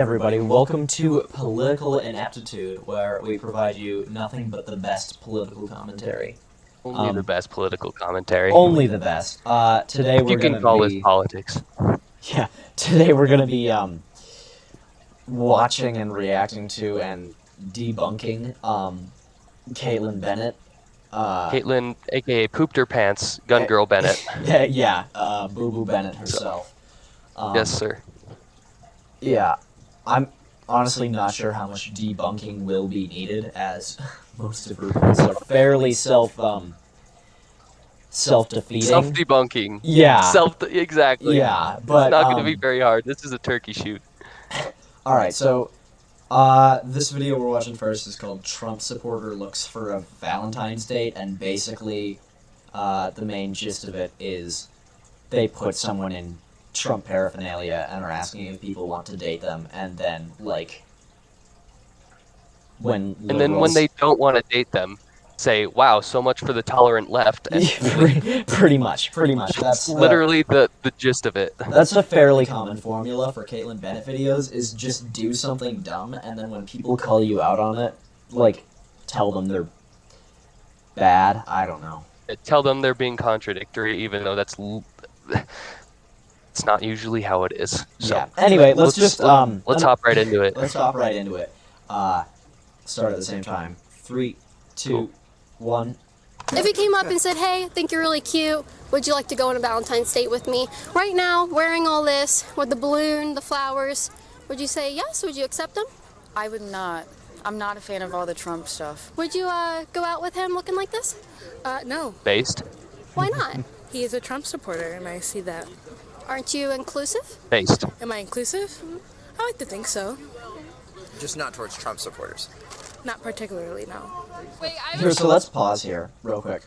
Everybody, welcome to Political Ineptitude, where we provide you nothing but the best political commentary. Only the best political commentary. Only the best. Today we're You can gonna call this be politics. yeah. Today we're gonna be watching and reacting to and debunking Kaitlin Bennet. Kaitlin, aka Pooped Her Pants, Gun Girl Bennett. yeah, Boo Boo Bennett herself. Yes, sir. Yeah, I'm honestly not sure how much debunking will be needed, as most of her points are fairly self-defeating. Self-debunking. Yeah. Exactly. Yeah, but It's not going to be very hard. This is a turkey shoot. All right, so this video we're watching first is called "Trump Supporter Looks for a Valentine's Date," and basically, the main gist of it is they put someone in Trump paraphernalia and are asking if people want to date them, and then when they don't want to date them, say, "Wow, so much for the tolerant left." And pretty much. That's literally the gist of it. That's a fairly common formula for Kaitlin Bennet videos, is just do something dumb, and then when people call you out on it, tell them they're bad. I don't know. Tell them they're being contradictory, even though it's not usually how it is. So, yeah. Anyway, let's hop right into it. Let's hop right into it. Start at the same time. 3, 2, 1. If he came up and said, "Hey, I think you're really cute. Would you like to go on a Valentine's date with me?" Right now, wearing all this, with the balloon, the flowers, would you say yes? Would you accept him? I would not. I'm not a fan of all the Trump stuff. Would you go out with him looking like this? No. Based? Why not? He is a Trump supporter, and I see that. Aren't you inclusive? Based. Am I inclusive? I like to think so. Just not towards Trump supporters. Not particularly, no. Wait, Here, so let's pause here real quick.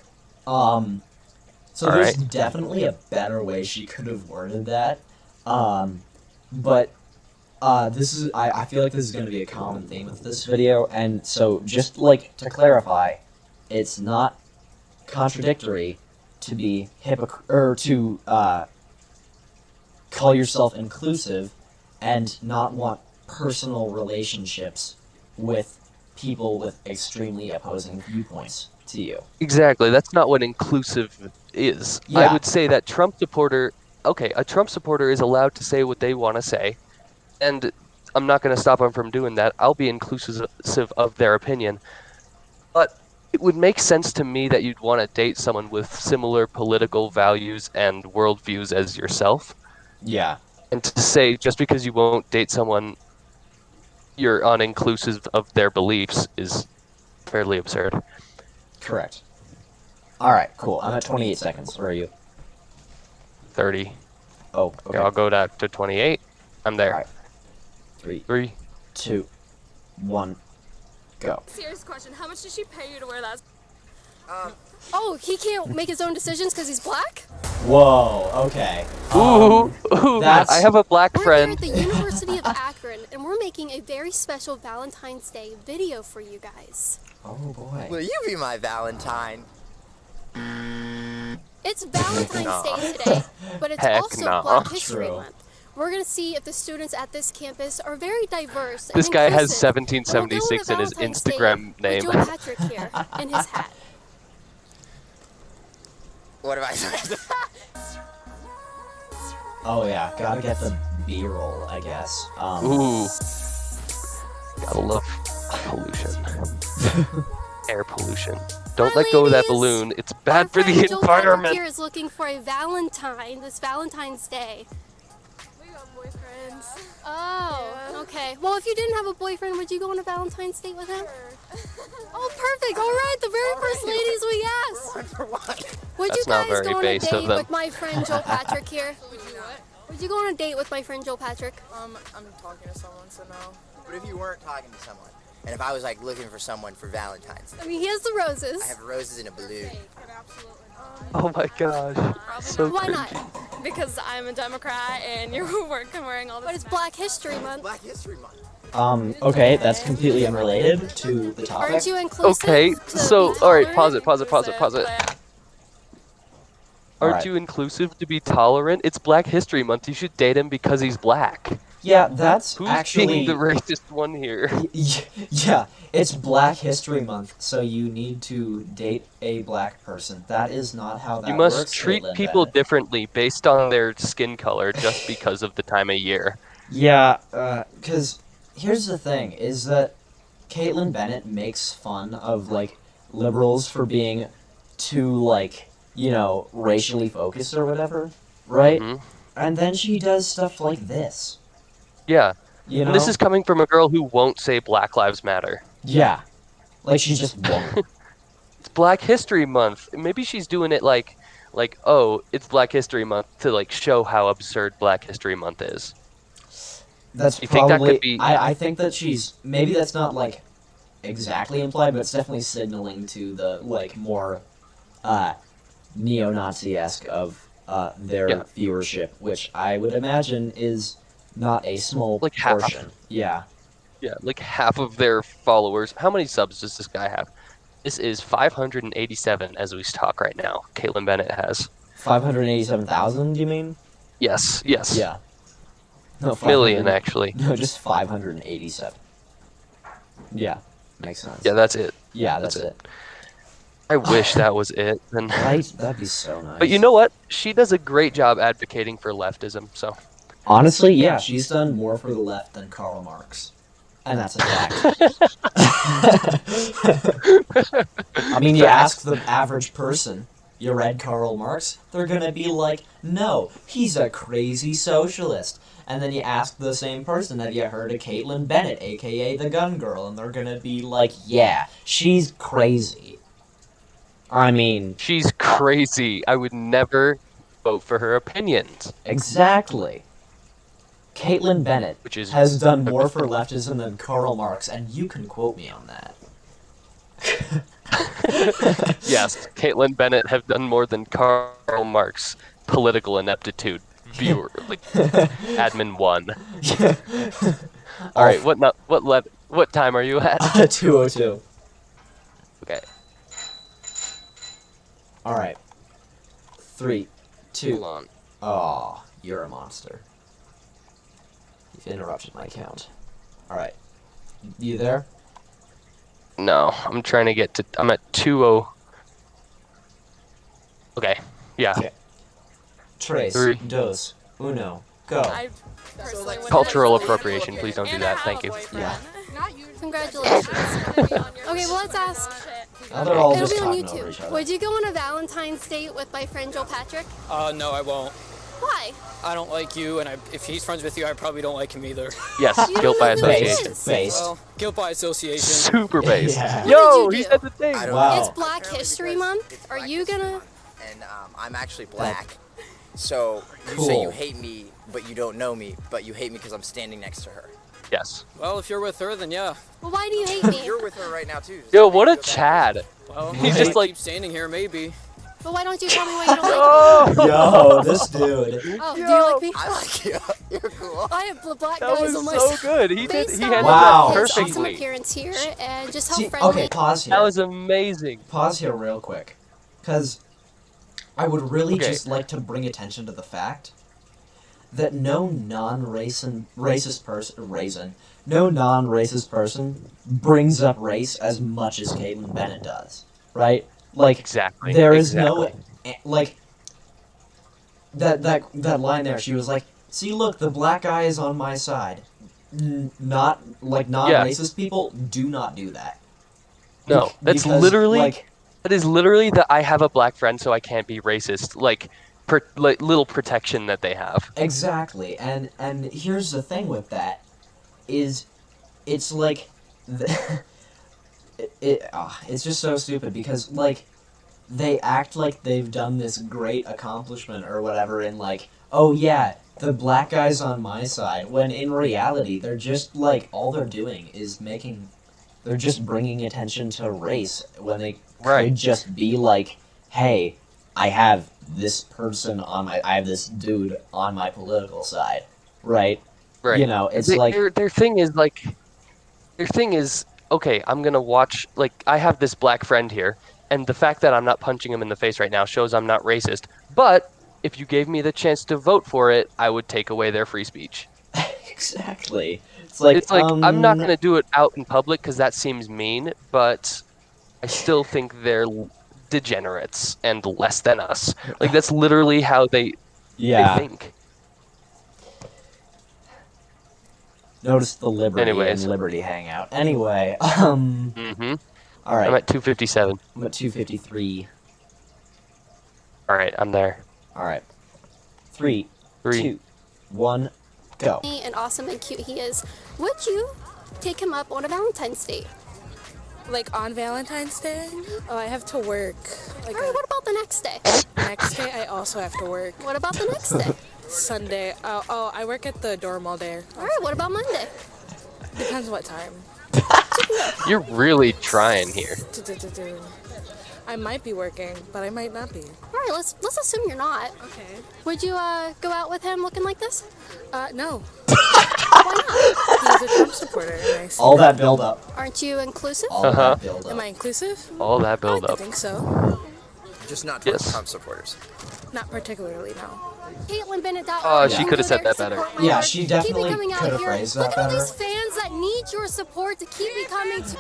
So there's right. definitely a better way she could have worded that. But this is I feel like this is going to be a common theme with this video, and so just to clarify, it's not contradictory to be to call yourself inclusive and not want personal relationships with people with extremely opposing viewpoints to you. Exactly. That's not what inclusive is. Yeah. I would say that a Trump supporter is allowed to say what they want to say, and I'm not going to stop them from doing that. I'll be inclusive of their opinion. But it would make sense to me that you'd want to date someone with similar political values and worldviews as yourself. Yeah. And to say just because you won't date someone you're uninclusive of their beliefs is fairly absurd. Correct. Alright, cool. I'm at 28 seconds. Where are you? 30. Oh, okay. Okay, I'll go down to 28. I'm there. Alright. 3, 3. 2, 1, go. Serious question. How much did she pay you to wear that? Oh, he can't make his own decisions because he's black? Whoa, okay. Ooh, that's- I have a black We're here friend. at the University of Akron, and we're making a very special Valentine's Day video for you guys. Oh boy. Will you be my Valentine? It's Valentine's Day today, but it's Heck also nah. Black History True. Month. We're going to see if the students at this campus are very diverse This and guy has inclusive. 1776 in his We'll go on a Valentine's Day Instagram name. with Joe Patrick here in his hat. What have I said? Oh yeah, gotta get the B-roll, I guess. Ooh. Gotta love pollution. Air pollution. Don't Hi, let go of that ladies. balloon. It's bad Our for the friend Joe Patrick environment. here is looking for a Valentine this Valentine's Day. We got boyfriends. Oh, okay. Well, if you didn't have a boyfriend, would you go on a Valentine's date with him? Oh, perfect. All right, the very first ladies we asked. One for one. Would That's you not guys very go on a based of date them. with my friend Joe Patrick here? Would you what? Would you go on a date with my friend Joe Patrick? I'm talking to someone, so no. What if you weren't talking to someone? And if I was looking for someone for Valentine's Day? I mean, he has the roses. I have roses in a balloon. Absolutely. Oh my gosh. So Why cringy. not? Because I'm a Democrat and you're wearing all this. But it's Black History Month. Black History Month. Okay, that's completely unrelated to the topic. Aren't you inclusive? Okay, to so, be alright, tolerant? pause it. Aren't Alright. you inclusive to be tolerant? It's Black History Month. You should date him because he's black. Yeah, that's Who's actually being the racist one here? Yeah, it's Black History Month, so you need to date a black person. That is not how that You must works, treat Kaitlin people Bennet. differently based on their skin color just because of the time of year. Yeah, because here's the thing, is that Kaitlin Bennet makes fun of, like, liberals for being too, like, racially focused or whatever, right? Hmm. And then she does stuff like this, Yeah. you And know? this is coming from a girl who won't say Black Lives Matter. Yeah. Like, she just won't. It's Black History Month. Maybe she's doing it like, oh, it's Black History Month to like show how absurd Black History Month is. That's You think that could probably... be I think that she's... Maybe that's not, like, exactly implied, but it's definitely signaling to the, like, more, neo-Nazi-esque of, their Yeah. viewership, which I would imagine is not a small Like half. portion. Yeah. Yeah, like half of their followers. How many subs does this guy have? This is 587 as we talk right now. Kaitlin Bennet has. 587,000, you mean? Yes. Yeah. No, Million 500 actually. No, just 587. Yeah, makes sense. Yeah, that's it. Yeah, that's that's it. I wish that was it. Then. Right? That'd be so nice. But you know what? She does a great job advocating for leftism. So Honestly, yeah, she's done more for the left than Karl Marx. And that's a fact. I mean, you ask the average person, you read Karl Marx, they're gonna be like, no, he's a crazy socialist. And then you ask the same person, have you heard of Kaitlin Bennet, aka the gun girl? And they're gonna be like, yeah, she's crazy. I mean... she's crazy. I would never vote for her opinions. Exactly. Kaitlin Bennet Which is has done more for leftism than Karl Marx, and you can quote me on that. Yes, Kaitlin Bennet have done more than Karl Marx political ineptitude. Viewer, like admin 1. All right, what time are you at? 2:02. Okay. All right. 3, 2. Hold on. Oh, you're a monster. You've interrupted my count. All right. You there? No, I'm trying to get to. I'm at 2:0. Okay. Yeah. Okay. Tres, 3. dos, uno, go. I personally wouldn't Cultural do appropriation. Please don't do And I that. have Thank a you. boyfriend. Yeah. Not you. Congratulations. Okay, Okay, well, let's ask. Now they're all It'll just be on talking over each YouTube. other. Would you go on a Valentine's date with my friend Joel Patrick? No, I won't. Why? I don't like you, and if he's friends with you, I probably don't like him either. Yes, You guilt by don't know who he association. is. Based. Well, guilt by association. Super based. Yeah. Yo, What did you he do? said the thing. I don't Wow. know. It's Black Apparently History because Month. it's Are Black you History gonna? Month, and I'm actually black. So you say Cool. you hate me, but you don't know me, but you hate me because I'm standing next to her. Yes. Well, if you're with her, then yeah. Well, why do you hate me? You're with her right now too. Yo, what a Chad. Well, He's if just I like- keep standing here, maybe. But why don't you tell me why you don't like me? Yo, this dude. Oh, do you like me? I like you. You're cool. I have black That guys was on my so side. good. He Based on handled Wow. that his awesome perfectly. appearance here and just how See, friendly. okay, pause here. That was amazing. Pause here real quick, because I would really Okay. just like to bring attention to the fact that no non-racist person brings up race as much as Kaitlin Bennet does, right? Like, Exactly. there is exactly. no, like, that line there, she was like, see, look, the black guy is on my side. Non-racist people do not do that. No, that's Because, literally like, that is literally the I have a black friend so I can't be racist like little protection that they have. exactly, and here's the thing with that, is, it's like, it's just so stupid, because, like, they act like they've done this great accomplishment or whatever, and like, oh yeah, the black guy's on my side, when in reality, they're just, like, all they're doing is they're just bringing attention to race, when they Right. could just be like, hey, I have this dude on my political side, right? Right. You know, it's They- like, their thing is okay, I'm gonna watch like I have this black friend here, and the fact that I'm not punching him in the face right now shows I'm not racist. But if you gave me the chance to vote for it, I would take away their free speech. Exactly. It's like I'm not gonna do it out in public because that seems mean, but I still think they're degenerates and less than us. Like that's literally how they think. Notice the Liberty Anyways. and Liberty hangout. Anyway, Mm-hmm. all right. I'm at 257. I'm at 253. All right, I'm there. All right. 3, 2, 1, go. And awesome and cute he is. Would you take him up on a Valentine's date? Like on Valentine's Day? Oh, I have to work. Like All right, what about the next day? next day, I also have to work. What about the next day? Sunday. Oh, I work at the dorm all day. All right, what about Monday? Depends what time. You're really trying here. I might be working, but I might not be. All right, let's assume you're not. Okay. Would you go out with him looking like this? No. Why not? He's a Trump supporter. And I see All that build up. Aren't you inclusive? All that build Am up. I inclusive? All that I build like to up. think so. Just not towards Yes. Trump supporters. Not particularly, no. Kaitlin Bennet. Oh, she could have said that better. Yeah, she definitely could have phrased that Look at all better. these fans that need your support to keep me coming to.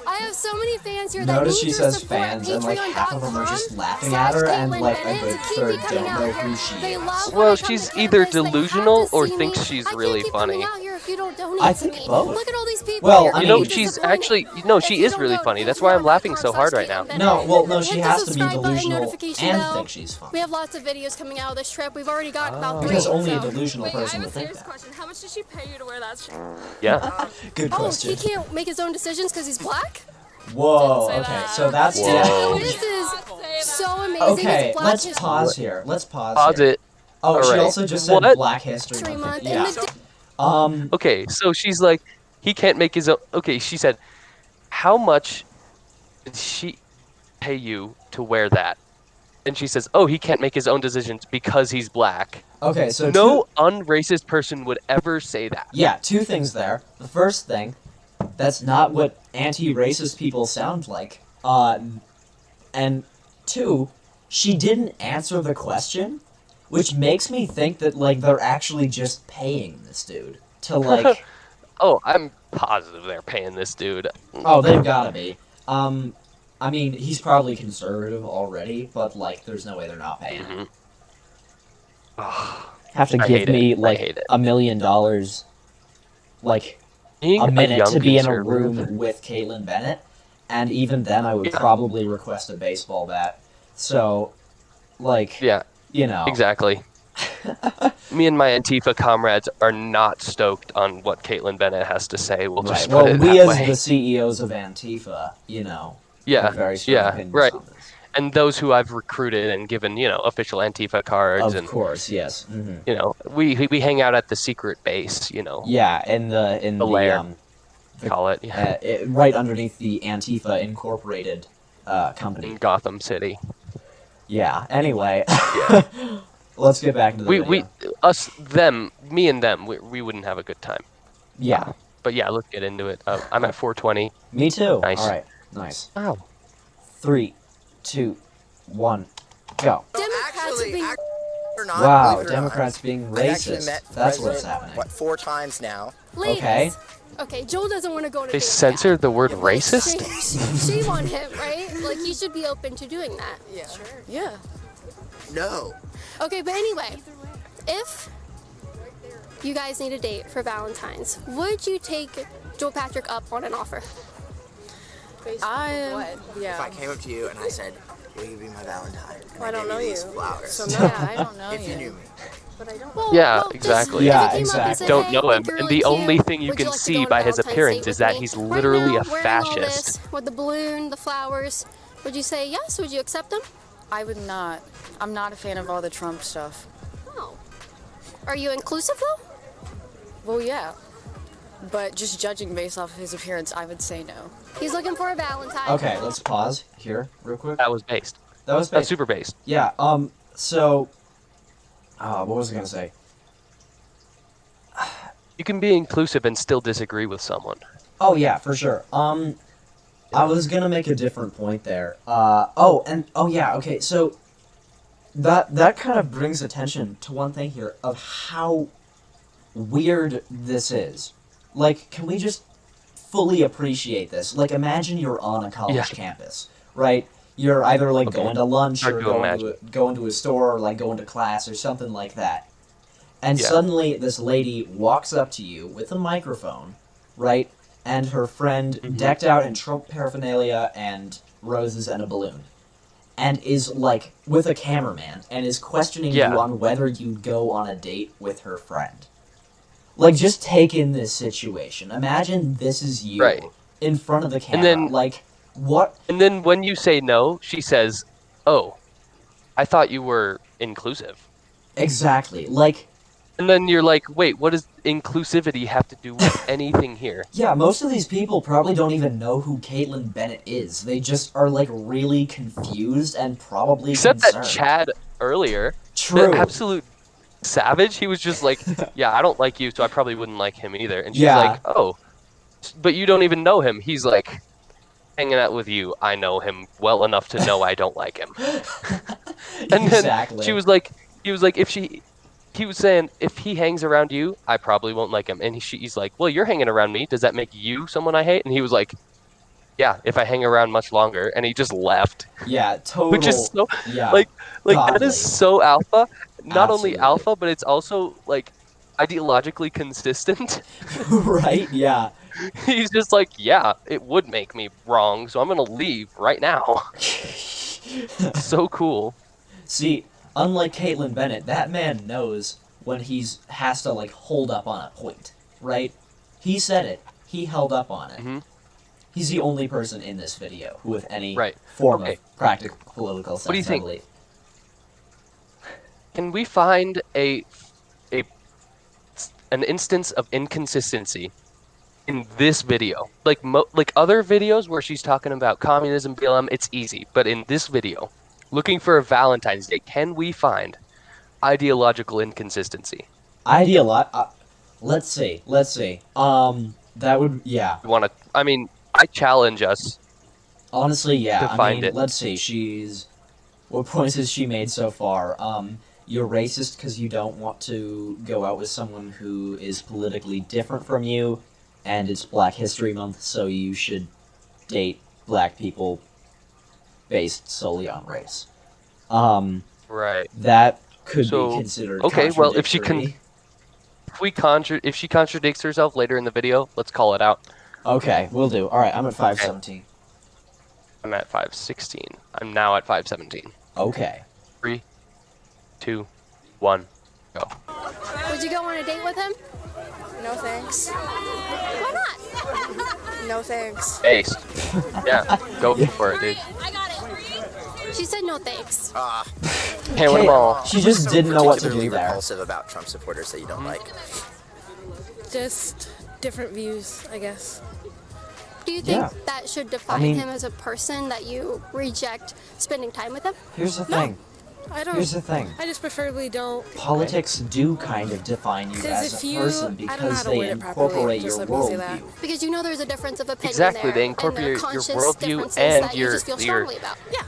I have so many fans here that Notice need she your says support. fans, and like half of them are just laughing at her, and like a good third don't know who she They is. love Well, when I come she's to either campus, they have delusional to or see thinks me. she's I can't really keep funny. coming out here if you don't donate I to think me. both. Look at all these people. Well, here. I You know, mean- she's actually no, If she you is don't really donate, funny. please That's why I'm go to laughing so hard right now. Kaitlin No, Bennet. well, no, Hit she the has to be subscribe button, delusional notification and bell. think she's funny. We have lots of videos coming out of this trip. We've already got about 3. Because only a so. delusional Wait, I person have would a think serious that. question. How much did she pay you to wear that shirt? Yeah. Good Oh, question. he can't make his own decisions because he's black? Whoa, Didn't say okay, that. so that's Whoa. yeah. This is Say so that. amazing. Okay, It's Black let's History pause here. Let's pause Pause here. it. Oh, she Alright. also just said What? Black History Month. Month. And Yeah. the Okay, so she's like, he can't make his own. Okay, she said, how much did she pay you to wear that? And she says, oh, he can't make his own decisions because he's black. Okay, so No unracist person would ever say that. yeah, 2 things there. The first thing, that's not what anti-racist people sound like. And 2, she didn't answer the question, which makes me think that like they're actually just paying this dude to like. Oh, I'm positive they're paying this dude. Oh, they've gotta be. I mean, he's probably conservative already, but like, there's no way they're not paying him. Have to I give hate it. me I like hate it. $1 million, like Being a minute young to be in a conservative- room with Kaitlin Bennet, and even then I would probably request a baseball bat. So, like, Yeah, you know, exactly. Me and my Antifa comrades are not stoked on what Kaitlin Bennet has to say. We'll just right. put Well, it we that as way. the CEOs of Antifa, you know, Yeah, have very strong yeah, opinions right. on this. And those who I've recruited and given, official Antifa cards, Of and course, yes. Hmm. we hang out at the secret base, Yeah, in the lair. Call it, yeah, right underneath the Antifa Incorporated in company. Gotham City. Yeah. Anyway, Yeah. let's get back to the video. Me and them, we wouldn't have a good time. Yeah, But yeah, let's get into it. I'm at 420. me too. Nice. All right, nice. Wow. 3, 2, 1, go. Democrats are being Or not, Wow, believe it or not, Democrats being I've actually racist. met That's President, what's happening. What, 4 times now? ladies. Okay. Okay, Joel doesn't want to go to They date censored the word yet. racist? Shame on him, right? Like, he should be open to doing that. Yeah. Sure. Yeah. No. Okay, but anyway, if you guys need a date for Valentine's, would you take Joel Patrick up on an offer? I If I came up to you and I said, will you be my Valentine? And Well, I don't gave know you these you. flowers. So no, I don't know If you you. knew me. But I don't. Well, Yeah, well, just exactly. if Yeah, he came up and exactly. said, Don't "Hey, know I him, think you're and really the only cute. thing you Would can like to see go on a by his Valentine's appearance date is with that me?" he's Right literally now, a wearing all fascist. this, with the balloon, the flowers, would you say yes? Would you accept him? I would not. I'm not a fan of all the Trump stuff. No. Are you inclusive though? Well, yeah. But just judging based off of his appearance, I would say no. He's looking for a Valentine. Okay, let's pause here real quick. That was based. That was That's based. super based. Yeah. So, what was I gonna say? You can be inclusive and still disagree with someone. Oh yeah, for sure. I was gonna make a different point there. Okay. So that kind of brings attention to one thing here of how weird this is. Like, can we just fully appreciate this? Like, imagine you're on a college campus, right? You're either, like, going to lunch Hard or to going to a store or, like, going to class or something like that. And suddenly this lady walks up to you with a microphone, right? And her friend decked out in Trump paraphernalia and roses and a balloon. And is, like, with a cameraman and is questioning you on whether you'd go on a date with her friend. Like, just take in this situation. Imagine this is you in front of the camera. And then, like, what? And then when you say no, she says, "Oh, I thought you were inclusive." Exactly. Like... And then you're like, wait, what does inclusivity have to do with anything here? Yeah, most of these people probably don't even know who Kaitlin Bennet is. They just are, like, really confused and probably Except concerned. that Chad earlier, True. the absolute savage, he was just like, yeah, I don't like you, so I probably wouldn't like him either. And she's like, oh, but you don't even know him. He's like, hanging out with you, I know him well enough to know I don't like him. And then he was like, he was saying, if he hangs around you, I probably won't like him. And he's like, well, you're hanging around me. Does that make you someone I hate? And he was like, yeah, if I hang around much longer. And he just left. Yeah, total. Which is so, like that is so alpha. Not only alpha, but it's also, like, ideologically consistent. Right, yeah. He's just like, yeah, it would make me wrong, so I'm going to leave right now. So cool. See, unlike Kaitlin Bennet, that man knows when has to, like, hold up on a point, right? He said it. He held up on it. He's the only person in this video who, with any form of practical political sense, what do you think? I believe. Can we find an instance of inconsistency in this video? Like other videos where she's talking about communism, BLM, it's easy. But in this video, looking for a Valentine's Day, can we find ideological inconsistency? Let's see. That would, I challenge us. Honestly, yeah. To find it. Let's see. What points has she made so far? You're racist because you don't want to go out with someone who is politically different from you, and it's Black History Month, so you should date black people based solely on race. Right. That could be considered well, if she contradicts herself later in the video, let's call it out. Okay, will do. All right, I'm at 517. I'm at 516. I'm now at 517. Okay. 3, 2, 1, go. Would you go on a date with him? No thanks. Why not? No thanks. Based. Yeah, go for it, dude. I got it. She said no thanks. Can't win them all. She just didn't know what to do there. Repulsive about Trump supporters that you don't like. Just different views, I guess. Do you think that should define him as a person, that you reject spending time with him? Here's the thing. I don't. Here's the thing. I just preferably don't. Politics do kind of define you as a person because they incorporate your worldview. Because you know there's a difference of opinion Exactly, there, they incorporate your worldview and and you just feel strongly about. Yeah.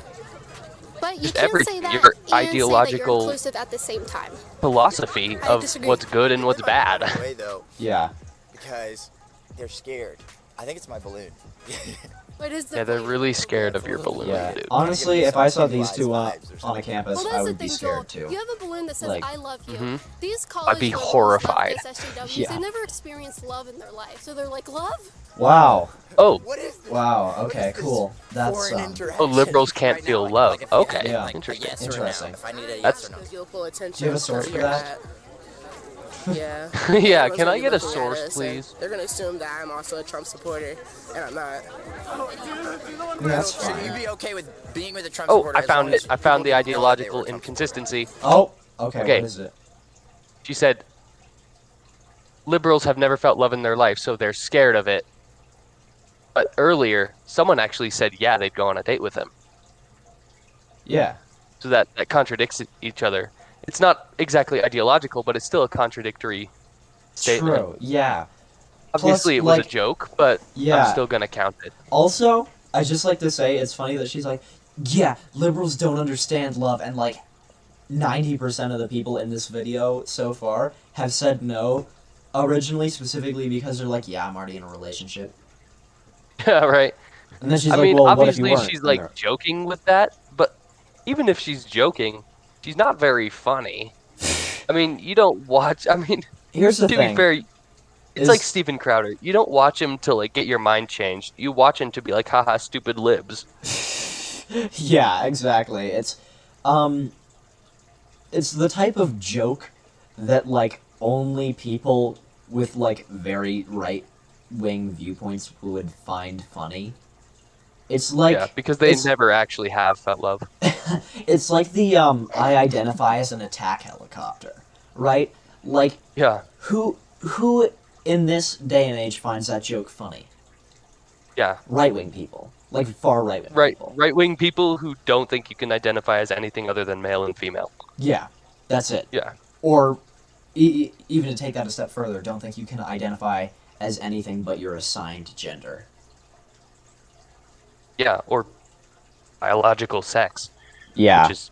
But you can't say that your and ideological say that you're inclusive at the same time. philosophy of what's good and what's bad. Way, though, yeah. Because they're scared. I think it's my balloon. What is the they're really scared of your balloon, dude. Honestly, if I saw these two on a campus, I would be scared Joel. too. You have a balloon that says "I love you." These I'd be college horrified. SJWs, they never experienced love in their life, so they're like, "Love." Wow. Oh. Wow. Okay. Cool. That's liberals can't feel love. Okay. Yeah. Interesting. Interesting. That's. Do you have a source for that? Yeah. Yeah, can I get a source, please? They're gonna assume that I'm also a Trump supporter, and I'm not. That's Should fine. you be okay with being with a Trump Oh, supporter? I found it. I found the ideological inconsistency. Oh, okay. What is it? She said, liberals have never felt love in their life, so they're scared of it. But earlier, someone actually said, yeah, they'd go on a date with him. Yeah. So that contradicts each other. It's not exactly ideological, but it's still a contradictory statement. True. Yeah. Obviously, Plus, it was a joke, but I'm still gonna count it. Also, I just like to say it's funny that she's like, yeah, liberals don't understand love, and like 90% of the people in this video so far have said no originally specifically because they're like, yeah, I'm already in a relationship. Yeah, right. And then she's I like, mean, well, what if you obviously weren't? she's in like a- joking with that, but even if she's joking, she's not very funny. I mean, you don't watch. I mean, Here's the to be thing. fair, it's is- like Steven Crowder. You don't watch him to like get your mind changed. You watch him to be like, haha, stupid libs. Yeah, exactly. It's the type of joke that like only people with like very right wing viewpoints would find funny. It's like Yeah, because they it's, never actually have felt love. it's like the I identify as an attack helicopter, right? Like Yeah, who in this day and age finds that joke funny? yeah. Right wing people, like far right wing Right, people. right-wing people who don't think you can identify as anything other than male and female. Yeah, that's it. Yeah, Or even to take that a step further, don't think you can identify as anything but your assigned gender. yeah, or biological sex, Yeah, which is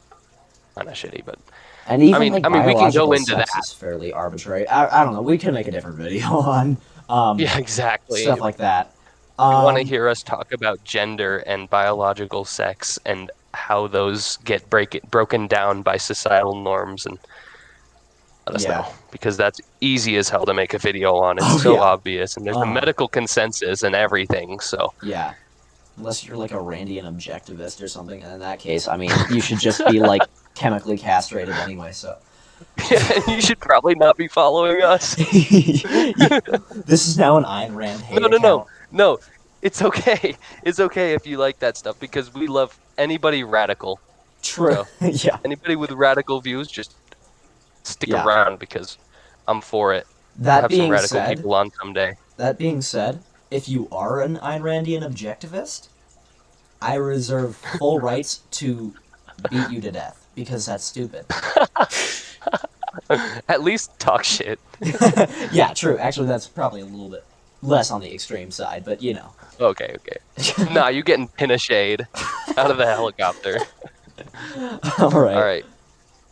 kind of shitty, but and even I mean, like we can biological go into sex that. is fairly arbitrary. I don't know. We can make a different video on Yeah, exactly. stuff like that. You want to hear us talk about gender and biological sex and how those get broken down by societal norms, and let us Yeah. know, because that's easy as hell to make a video on. It's Oh, so yeah. obvious, and there's a medical consensus and everything. So Yeah, unless you're like a Randian objectivist or something, and in that case, I mean, you should just be like chemically castrated anyway. So yeah, you should probably not be following us. this is now an Ayn Rand hate account. No. It's okay. It's okay if you like that stuff, because we love anybody radical. True. So, Yeah. anybody with radical views, just stick Yeah. around, because I'm for it. We'll That have some being radical said, people on someday. If you are an Ayn Randian objectivist, I reserve full rights to beat you to death because that's stupid. At least talk shit. Yeah, true. Actually, that's probably a little bit less on the extreme side, but you know. Okay. Nah, you getting Pinochet out of the helicopter. All right. All right.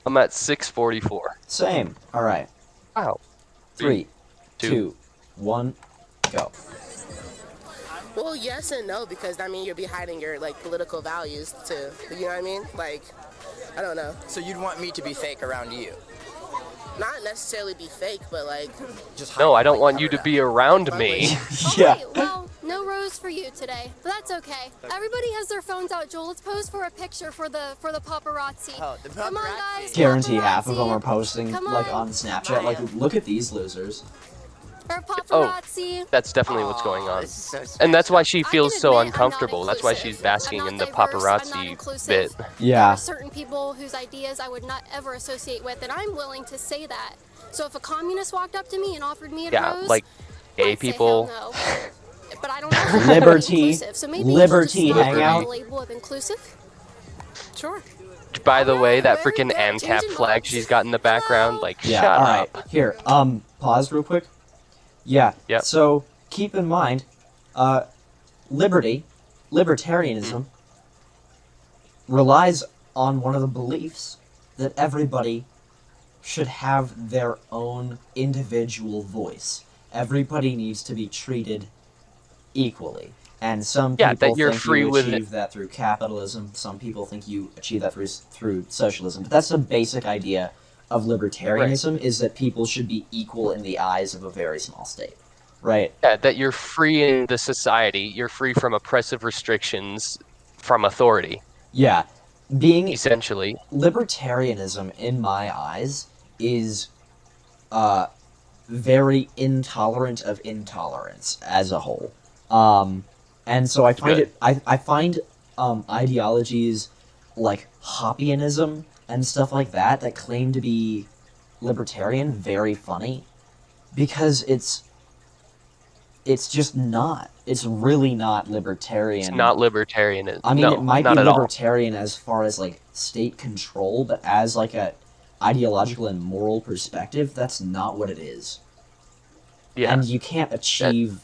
I'm at 644. Same. All right. Wow. 3, 2, 1, go. Well, yes and no, because I mean you'll be hiding your like political values too. You know what I mean? Like, I don't know. So you'd want me to be fake around you? Not necessarily be fake, but like. Just No, hide I don't it, want like, you to cover it be up. around me. Yeah. Okay, well, no rose for you today, but that's okay. Everybody has their phones out, Joel. Let's pose for a picture for the paparazzi. Oh, the Come on, paparazzi. guys. Guarantee half of paparazzi. them are posting Come like on. on Snapchat. Like, look at these losers. Or paparazzi. That's definitely what's going on. This is so sweet. And that's why she I can feels so admit I'm not uncomfortable. That's why inclusive. she's basking I'm in not the diverse, I'm not paparazzi inclusive. bit. There Yeah. are certain people whose ideas I would not ever associate with, and I'm willing to say that. So if a communist walked up to me and offered me a Yeah, rose, like gay I'd say people. hell no. But I don't know. if I'm Liberty. inclusive, so maybe Liberty you should just not hangout. the label of inclusive. Sure. By the way, that very freaking good. ANCAP Changing flag minds. she's got in the background, Hello? like, Yeah. shut All right. up. Here. Pause real quick. Yeah. Yep. So keep in mind, libertarianism relies on one of the beliefs that everybody should have their own individual voice. Everybody needs to be treated equally. And some Yeah, people that you're think free you with achieve that through capitalism. Some people think you achieve that through socialism. But that's the basic idea of libertarianism, is that people should be equal in the eyes of a very small state. Right? Yeah, that you're free in the society. You're free from oppressive restrictions from authority, Yeah. Being essentially. libertarianism, in my eyes, is very intolerant of intolerance as a whole. And so I find Good. I find ideologies like Hoppianism and stuff like that claim to be libertarian very funny, because it's just not. It's really not libertarian. It's not libertarian. I mean, no, it might not be at all. libertarian as far as like state control, but as like a ideological and moral perspective, that's not what it is. Yeah. And you can't achieve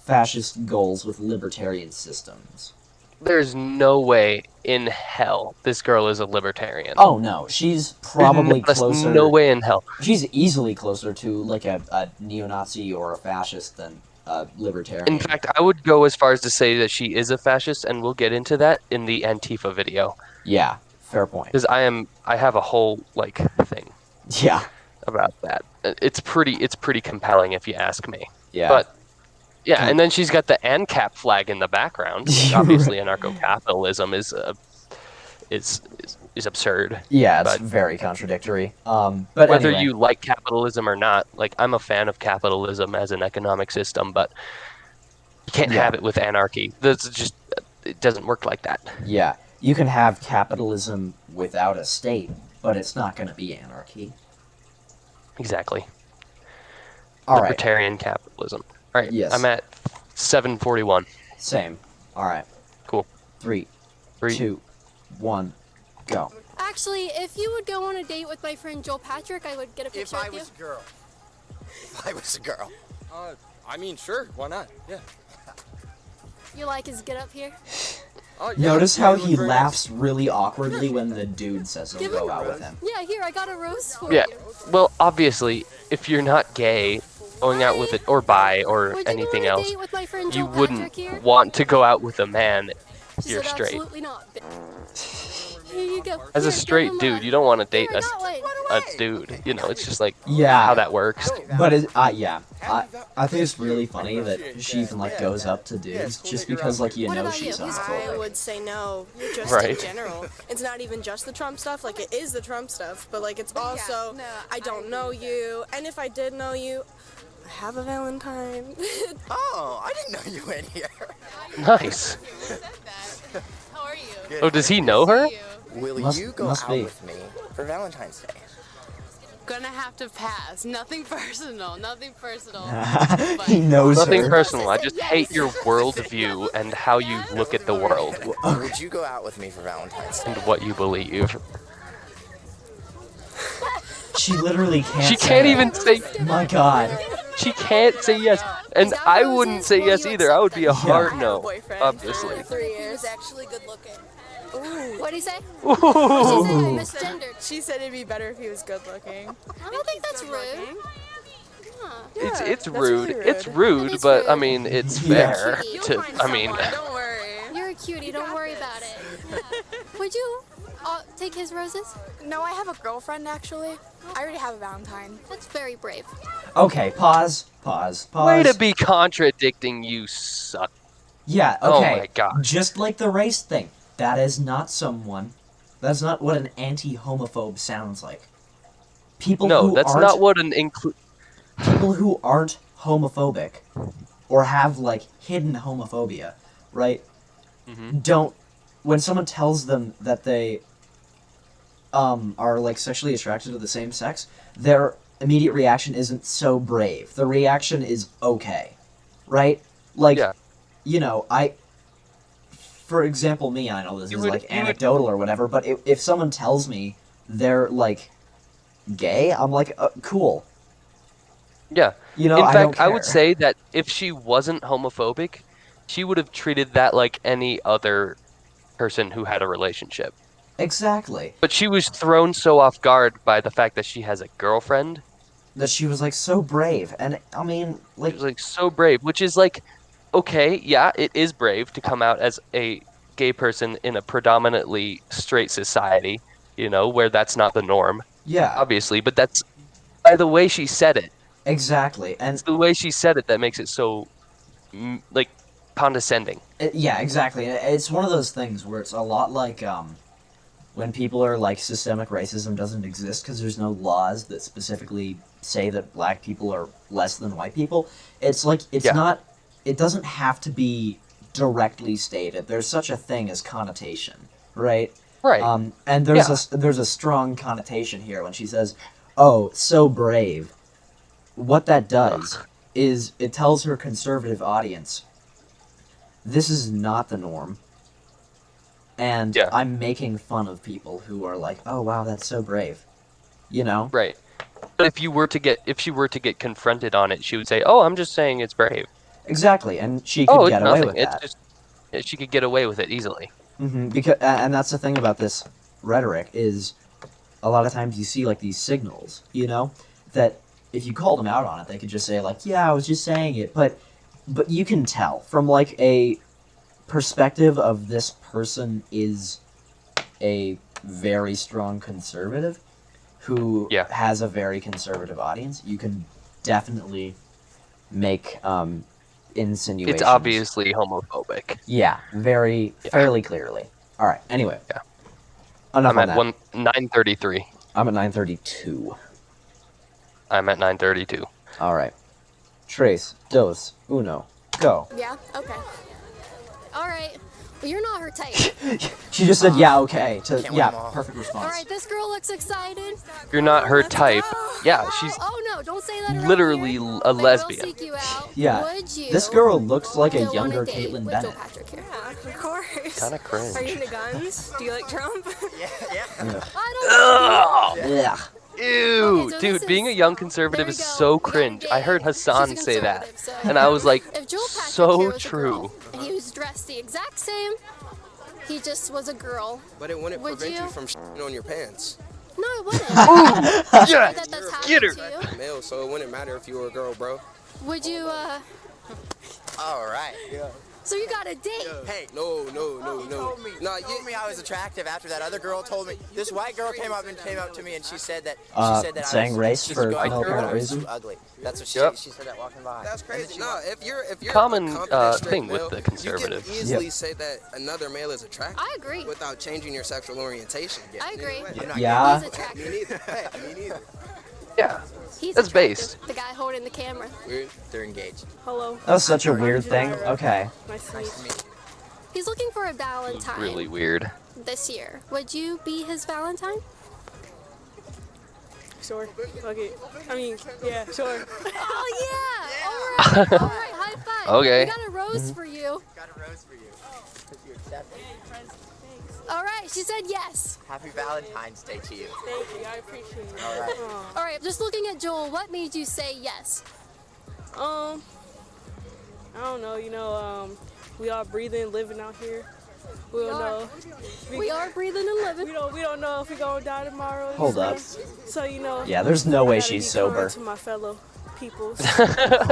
fascist goals with libertarian systems. there's no way in hell this girl is a libertarian. Oh no, she's probably There's closer. no way in hell. She's easily closer to like a neo-Nazi or a fascist than a libertarian. In fact, I would go as far as to say that she is a fascist, and we'll get into that in the Antifa video. Yeah, fair point. Because I have a whole like thing Yeah. about that. It's pretty compelling if you ask me. Yeah. But yeah, and then she's got the ANCAP flag in the background. Which obviously, anarcho-capitalism is absurd. Yeah, it's but very contradictory. But whether anyway. you like capitalism or not, like I'm a fan of capitalism as an economic system, but you can't have it with anarchy. That's just it doesn't work like that. Yeah, you can have capitalism without a state, but it's not going to be anarchy. Exactly. All right. Libertarian capitalism. All right. Yes. I'm at 741. Same. All right. Cool. 3, 2, 1, go. Actually, if you would go on a date with my friend Joel Patrick, I would get a picture If I with you. was a girl. If I was a girl. I mean, sure, why not? Yeah. You like his get up here? Notice how he laughs really awkwardly when the dude says he'll go out with him. Yeah, here, I got a rose for Yeah. you. Well, obviously, if you're not gay, going out with it or bi or Would you anything go on a else, date with my friend you Joel wouldn't Patrick here? want to go out with a man if She you're said, straight. Absolutely not. Here you go. As a Here, straight give him dude, you don't want to date Here, I got one. a dude. You know, it's just like Yeah. how that works. But yeah, I think it's really funny that she even like goes up to dudes just because like you What know about she's you? I homophobic. would say no, just Right. in general. It's not even just the Trump stuff, like it is the Trump stuff, but like it's also, I don't know you, and if I did know you, I have a Valentine. Oh, I didn't know you went here. Nice. How are you? Oh, does he know her? Will Must- you go must out be. with me for Valentine's Day? Gonna have to pass. Nothing personal. Nothing personal. He knows Nothing her. personal. I just hate your worldview and how you look at the world Would you go out with me for Valentine's Day? and what you believe. She literally can't. She say can't it. even say. My God. She can't say yes, and I wouldn't say yes either. I would be a hard no, obviously. 3 years. actually good looking. What'd he say? Ooh. She said I misgendered. She said it'd be better if he was good looking. I don't think that's rude. Huh. It's that's rude. really It's rude. rude, That is but I rude. mean it's Yeah. fair to. I mean, Don't worry. You're a cutie. Don't worry about it. Would you take his roses? No, I have a girlfriend actually. I already have a Valentine. That's very brave. Okay, pause. way to be contradicting, you suck. Yeah, Oh okay. my God. Just like the race thing. That is not someone. That's not what an anti-homophobe sounds like. People No, who that's aren't, not what an people who aren't homophobic or have like hidden homophobia, right? Don't when someone tells them that they are like sexually attracted to the same sex, their immediate reaction isn't so brave. The reaction is okay. Right? Like Yeah. you know, for example, me, I know this You is would- like you would- anecdotal or whatever, but if someone tells me they're like gay, I'm like, cool. Yeah. You know, In I don't fact, I would care. say that if she wasn't homophobic, she would have treated that like any other person who had a relationship. Exactly. But she was thrown so off guard by the fact that she has a girlfriend. That she was like so brave, and I mean, She like, was like so brave, which is like, okay, yeah, it is brave to come out as a gay person in a predominantly straight society, you know, where that's not the norm, yeah, obviously. But that's by the way she said it. exactly, and It's the way she said it that makes it so, like, condescending. yeah, exactly. It's one of those things where it's a lot like when people are like systemic racism doesn't exist because there's no laws that specifically say that black people are less than white people. It's like it's Yeah. not. It doesn't have to be directly stated. There's such a thing as connotation, right? Right. And there's a strong connotation here when she says, "Oh, so brave." What that does is it tells her conservative audience, this is not the norm. And Yeah. I'm making fun of people who are like, "Oh wow, that's so brave," you know? Right. But if she were to get confronted on it, she would say, "Oh, I'm just saying it's brave." Exactly, and she could Oh, it's get away nothing. with It's that. just she could get away with it easily. Because and that's the thing about this rhetoric is a lot of times you see like these signals, that if you called them out on it, they could just say like, yeah, I was just saying it, but you can tell from like a perspective of this person is a very strong conservative who has a very conservative audience. You can definitely make insinuations. It's obviously homophobic. Yeah, fairly clearly. All right. Anyway. Yeah. Enough I'm on at that. 9:33. I'm at 9:32. I'm at 9:32. All right. Tres, dos, uno, go. Yeah. Okay. All right. Well, you're not her type. She just said, yeah, okay. Perfect All response. right. This girl looks excited. You're not her type. Yeah, she's Oh no! Don't say that. literally a They will lesbian. seek you out. Yeah. Would you? This girl looks like a go on younger date Kaitlin with Bennet. Joe Patrick here? Yeah, of course. Kind of cringe. Are you into guns? Do you like Trump? I don't know. Yeah. Ew, Okay, so dude, this being a is- young conservative there is we go. so We got a cringe. I date. heard Hassan She's a say that, conservative, so- and I was like, If Joe Patrick here so was a true. girl, and he was dressed the exact same, he just was a girl. But it wouldn't Would prevent you you? from shitting on your pants. No, it wouldn't. Yeah, That's happened get her. to you. Male, so it wouldn't matter if you were a girl, bro. Would you? All right. So you got a date? Hey, No. told me. No, He told me I was attractive after that other girl told me. This white girl came up to me and she said that saying race she's for going no through apparent I was reason? too ugly. That's what Yep. she said that walking by. That's crazy. No, if you're Common, a confident straight thing with male, the conservative. you can easily say that another male is attractive. I agree. Without changing your sexual orientation. I agree. Yeah. He's attractive. Me neither. Hey, me neither. Yeah, He's that's attractive. based. The guy holding the camera. Weird. They're engaged. Hello. That was such a weird thing. Okay. Nice to meet you. He's looking for a Valentine Really weird. this year. Would you be his Valentine? Sure. Okay. I mean, yeah, sure. Oh yeah! All right, all right. High five. Okay. We got a rose for you. Got a rose for you. You accept it. All right. She said yes. Happy Valentine's Day to you. Thank you. I appreciate it. All right. All right. Just looking at Joel, what made you say yes? I don't know. We are breathing, living out here. We don't know. We are breathing and living. We don't know if we're gonna die tomorrow. Hold up. So Yeah, there's no way I gotta she's be sober. kind to my fellow peoples.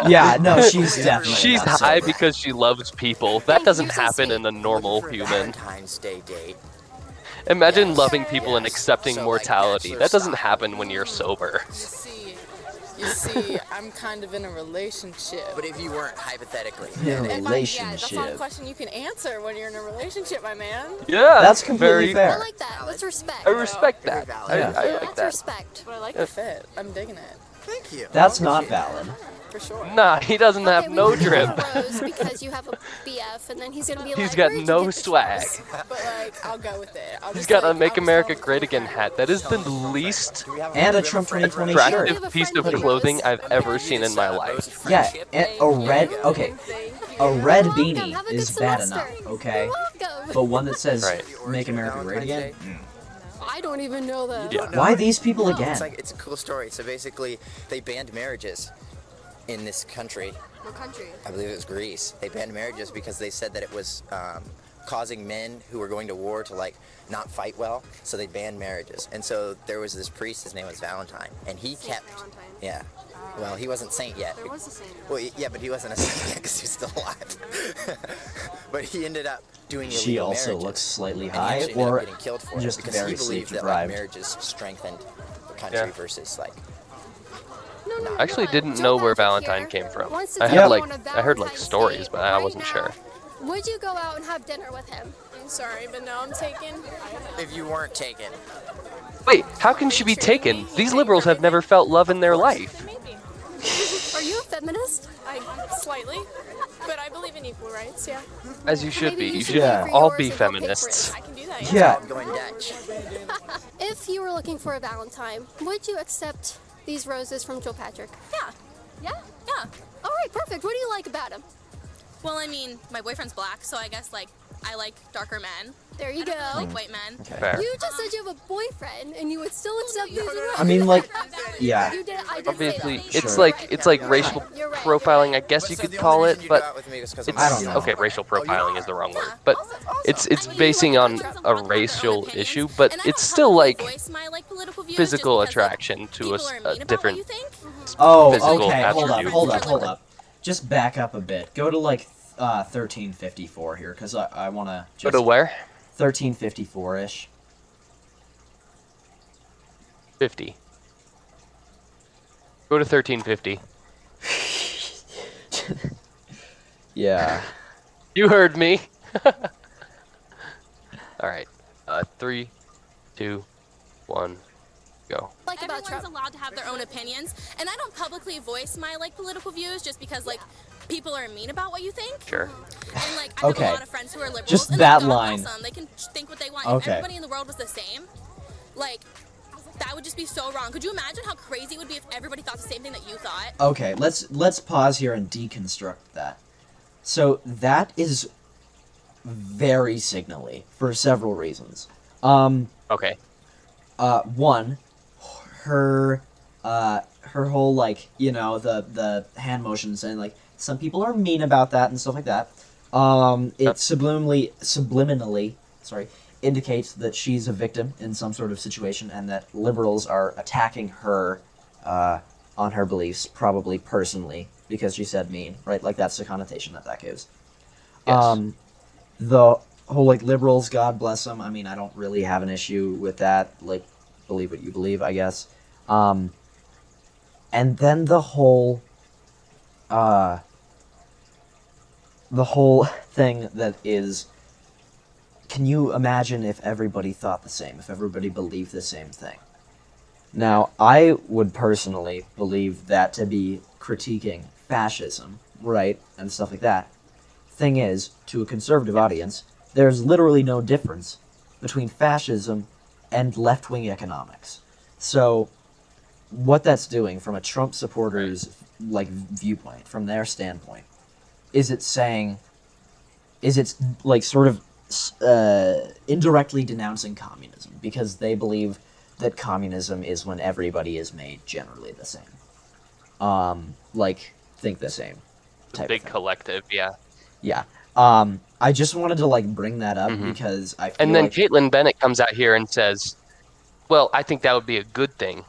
Yeah, no, she's definitely She's not high sober. because she loves people. That doesn't happen in a normal For a human. Valentine's Day date. Imagine Yes. loving people and Yes. accepting So, like, mortality. bachelor That doesn't style. happen when you're sober. You see, I'm kind of in a relationship. But if you weren't, hypothetically. In a Yeah, that's not a relationship. question you can answer when you're in a relationship, my man. Yeah, That's completely very I fair. like that. Let's respect. I respect that. Very I valid. like That's that. respect. But I like the fit. I'm digging it. Thank you. That's not valid. For sure. Nah, he doesn't have Okay, no we give drip. you a rose because you have a BF, and then he's gonna be like, He's got "Where'd you no get this swag. rose?" But like, I'll go with it. I'll He's just, got a like, Make I'll America just Great Again hat. That is the least And a Trump 2020 shirt. attractive piece of clothing I've ever seen in my life. Yeah, and a red. Okay, a red You're welcome. beanie Have a is good bad semester. enough. Okay, You're welcome. but one that says Right. "Make America Great Again." I don't even know that. Yeah. Why these people It's again? like it's a cool story. So basically, they banned marriages in this country. What country? I believe it was Greece. They banned marriages because they said that it was causing men who were going to war to like not fight well. So they banned marriages. And so there was this priest. His name was Valentine, and he kept. Valentine. Yeah. Well, he wasn't saint yet. There was a saint. Well, yeah, but he wasn't a saint yet because he was still alive. But he ended up doing illegal She also marriages. looks slightly And he high, actually ended up or getting killed for just it because very he believed that like, sleep-deprived. marriages strengthened the country Yeah. versus like. No, I actually didn't Joe know where Patrick Valentine here came from. wants to I take had you like on a I heard like Valentine's stories, date but I right wasn't now. sure. Would you go out and have dinner with him? I'm sorry, but no, I'm taken. If you weren't taken. Wait, how can she be taken? These liberals have never felt love in their life. Are you a feminist? Slightly, but I believe in equal rights. Yeah. As you should be. Maybe You should should Yeah. pay for all yours be and he'll pay for feminists. his. I can do that. Yeah, I'm going Dutch. If you were looking for a Valentine, would you accept these roses from Joe Patrick? Yeah. Yeah? Yeah. All right, perfect. What do you like about him? Well, I mean, my boyfriend's black, so I guess like I like darker men. There you I don't go. really like white men. Okay. Fair. You just said you have a boyfriend, and you would still accept these I mean, like, yeah. You did. I did Obviously, say that. it's Sure. like racial You're right. profiling, I guess But you so could the call only it, reason you go but out with me is 'cause I'm it's I don't know. okay. Racial Oh, you profiling are? is the wrong word, Yeah. but Awesome. it's I mean, basing like, on Trump a have their own racial opinions, issue, but and I it's don't still publicly like voice my, like, political views physical just because, like, attraction to people are a mean about what different you think. Oh, physical okay. Hold up, attribute. hold up. Just back up a bit. Go to like 1354 here, because I want to Go just to where? 1354-ish. 50. Go to 1350. Yeah. You heard me. All right. 3, 2, 1, go. Like about Everyone's Trump. allowed to have their own opinions, and I don't publicly voice my like political views just because like people are mean about what you think. Sure. And like I have Okay. a lot of friends who are liberals, Just and that God line. bless them. They can think what they want. Okay. If everybody in the world was the same, like that would just be so wrong. Could you imagine how crazy it would be if everybody thought the same thing that you thought? Okay, let's pause here and deconstruct that. So that is very signally for several reasons. Okay. One, her whole like the hand motions and like some people are mean about that and stuff like that. It subliminally indicates that she's a victim in some sort of situation and that liberals are attacking her on her beliefs, probably personally because she said mean, right? Like that's the connotation that gives. Yes. The whole like liberals, God bless them. I mean, I don't really have an issue with that. Like, believe what you believe, I guess. And then the whole thing that is, can you imagine if everybody thought the same, if everybody believed the same thing? Now, I would personally believe that to be critiquing fascism, right, and stuff like that. Thing is, to a conservative audience, there's literally no difference between fascism and left-wing economics. So, what that's doing from a Trump supporter's like viewpoint, from their standpoint, is it's like sort of indirectly denouncing communism because they believe that communism is when everybody is made generally the same. Like think the same. Type Big of thing. collective, yeah. Yeah. I just wanted to like bring that up because I feel And then like Kaitlin Bennet comes out here and says, well, I think that would be a good thing.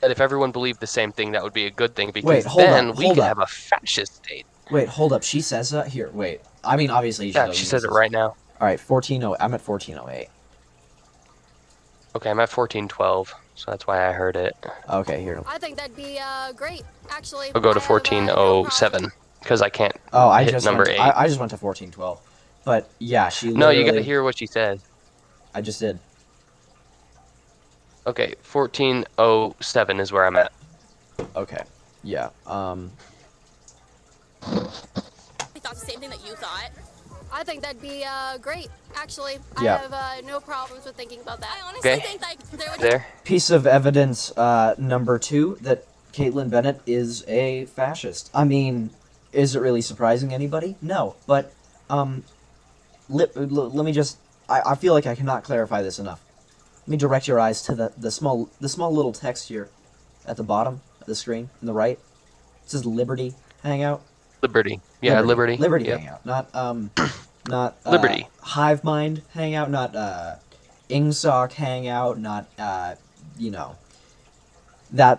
That if everyone believed the same thing, that would be a good thing because Wait, hold then up, we hold could up. have a fascist state. Wait, hold up. She says that here. Wait. I mean, obviously she Yeah, doesn't she use says it this. right now. All right, 1408. I'm at 1408. Okay, I'm at 1412, so that's why I heard it. Okay, here. I think that'd be great, actually. I'll go to I have, no 1407 because I can't Oh, I hit just number went, 8. I just went to 1412. But yeah, she No, literally... you gotta hear what she said. I just did. Okay, 1407 is where I'm at. Okay. Yeah. They thought the same thing that you thought. I think that'd be great, actually. Yeah. I have no problems with thinking about that. I honestly Okay. think like there would There. Piece of evidence number 2 that Kaitlin Bennet is a fascist. I mean, is it really surprising anybody? No, but let me just... I feel like I cannot clarify this enough. Let me direct your eyes to the small little text here at the bottom of the screen on the right. It says Liberty Hangout. Liberty. Yeah, Liberty. Liberty Yep. Hangout, not Liberty. Hive Mind Hangout, not Ingsoc Hangout, not that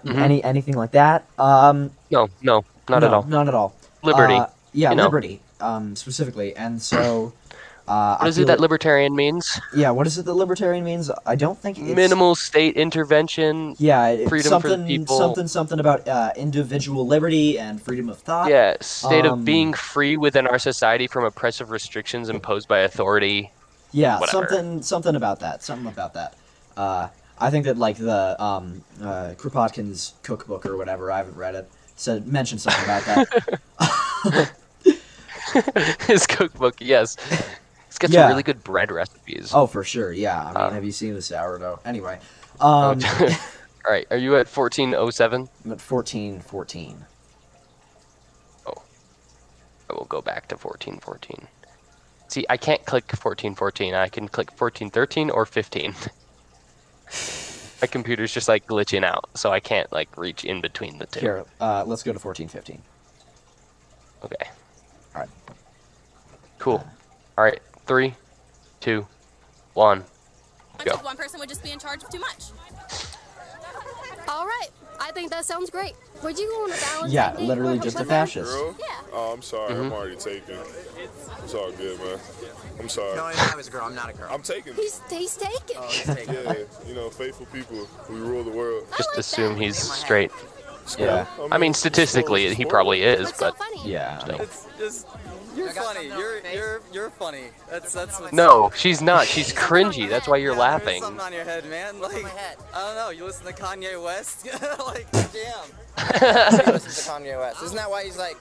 anything like that. No, not at all. Not at all. Liberty. Yeah, you know. Liberty specifically, and so. What is it that libertarian means? Yeah, what is it that libertarian means? I don't think it's... Minimal state intervention. Yeah, it's freedom for the people. Something about individual liberty and freedom of thought. Yeah, state of being free within our society from oppressive restrictions imposed by authority. Yeah, whatever. something about that. Something about that. I think that like the Kropotkin's cookbook or whatever, I haven't read it, mentioned something about that. His cookbook, yes. He's got some really good bread recipes. Oh, for sure, yeah. I mean, have you seen the sourdough? Anyway. All right, are you at 1407? I'm at 1414. Oh. I will go back to 1414. See, I can't click 1414. I can click 1413 or 15. My computer's just like glitching out, so I can't like reach in between the two. Here, let's go to 1415. Okay. All right. Cool. All right. 3, 2, 1. Go. One person would just be in charge of too much. All right. I think that sounds great. Would you go on a Valentine's Yeah, date literally with just a her? fascist. Girl? Yeah. Oh, I'm sorry. I'm already taken. It's all good, man. I'm sorry. No, I was a girl. I'm not a girl. I'm taken. He's taken. Oh, he's taken. Yeah, you know, faithful people, we rule the world. Just assume he's straight. Yeah. I mean, statistically, he probably is, What's so but funny? Yeah. I know. It's just you're funny. You're funny. That's what's no, she's not. She's cringy. That's why you're laughing. There's something on your head, man. Like I don't know. You listen to Kanye West, like damn. He listens to Kanye West. Isn't that why he's like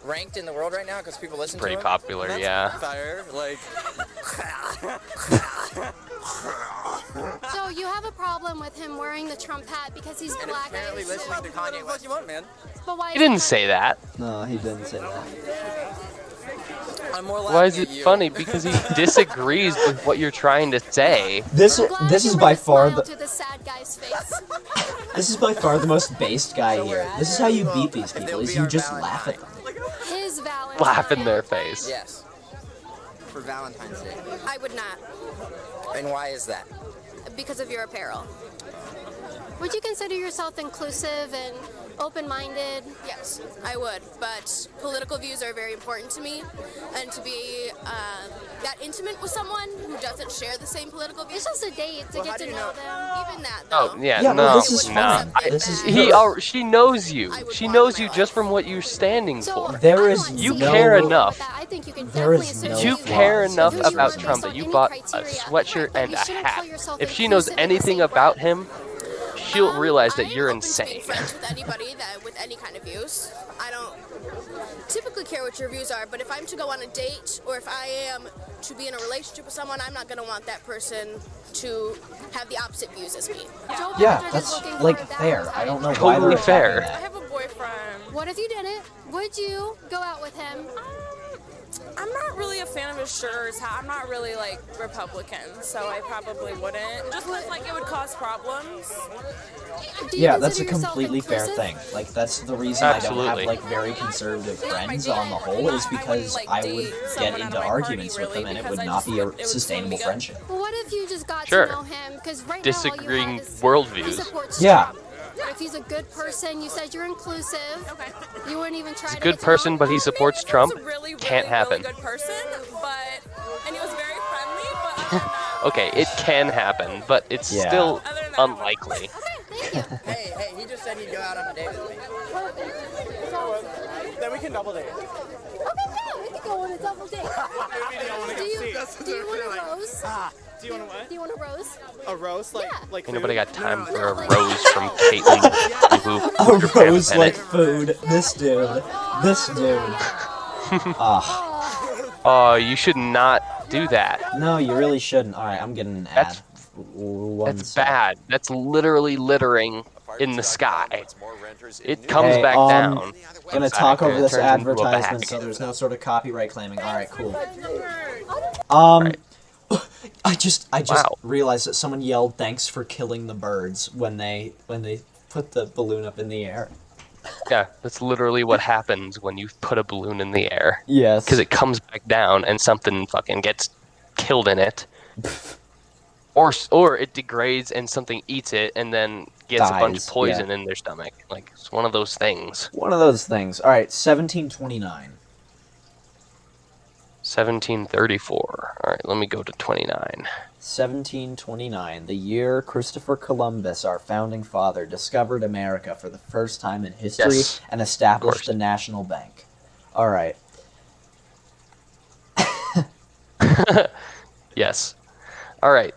ranked in the world right now? Because people listen to him. Pretty popular, That's yeah. Fire, like. So you have a problem with him wearing the Trump hat because he's And black? apparently listening to Kanye West. You want, man? But why? He didn't say that. No, he didn't say that. I'm more Why is laughing it at you. funny? Because he disagrees with what you're trying to say. This I'm glad this you is bring by a far smile the to the sad guy's face. this is by far the most based guy here. This is how you beat these people. Is you just laugh at them. His Valentine. Laugh in their face. Yes. For Valentine's Day. I would not, And why is that? because of your apparel. Would you consider yourself inclusive and open-minded? Yes, I would, but political views are very important to me, and to be that intimate with someone who doesn't share the same political views. It's just a date to get to know them. Even that, though. Oh yeah, Yeah, no, well, this is no. fine. This is She knows you. She knows you just from what you're standing So, for. There I'm is not You seeing care anything wrong enough. with that. I think you can There definitely is associate no You with care them. enough You shouldn't about put Trump this that you on bought any a criteria. sweatshirt But and you a shouldn't call hat. yourself If she knows inclusive in the anything same about breath. him, she'll realize that I'm you're open to insane. being friends with anybody with any kind of views. I don't typically care what your views are, but if I'm to go on a date or if I am to be in a relationship with someone, I'm not going to want that person to have the opposite views as me. Yeah, that's like fair. I don't know why Totally they're fair. attacking I that. have a boyfriend. What if you didn't? Would you go out with him? I'm not really a fan of his shirts. I'm not really like Republican, so I probably wouldn't. Just because like it would cause problems. Do you Yeah, that's a consider yourself completely fair inclusive? thing. Like that's the reason I don't Absolutely. have like very conservative friends on the whole is because I would get into arguments with them and it would not be a sustainable friendship. Well, what if you just got Sure. to know him? Because right Disagreeing now all you have is worldviews. he supports Yeah. Trump. But if he's a good person, you said you're inclusive. Okay. You wouldn't even try He's a to good get to know person, him? but he supports Trump. Really, Can't happen. Really good person, and he was very friendly, but other than that, Okay, it can happen, but it's Yeah. still unlikely. Hey, he just said he'd go out on a date with me. then we can double date. Okay, yeah, we can go on a double date. Do you want a rose? Do you want to what? Do you want a rose? A roast, like Yeah. like Ain't nobody food? got time for a rose from Kaitlin A rose like food. This dude. This dude. Ah. Oh, you should not do that. No, you really shouldn't. Alright, I'm getting an ad. That's bad. That's literally littering in the sky. It comes Hey, back down. Gonna Back, talk over and it this turns into a advertisement bag. so there's no sort of copyright claiming. Alright, cool. Right. I just Wow. realized that someone yelled thanks for killing the birds when they put the balloon up in the air. Yeah, that's literally what happens when you put a balloon in the air. Yes. Because it comes back down and something fucking gets killed in it. Or it degrades and something eats it and then gets a bunch of Dies, poison in their stomach. Like, it's one of those things. One of those things. Alright, 1729. 1734. All right, let me go to 29. 1729, the year Christopher Columbus, our founding father, discovered America for the first time in history Yes, and established the national bank. All right. Yes. All right.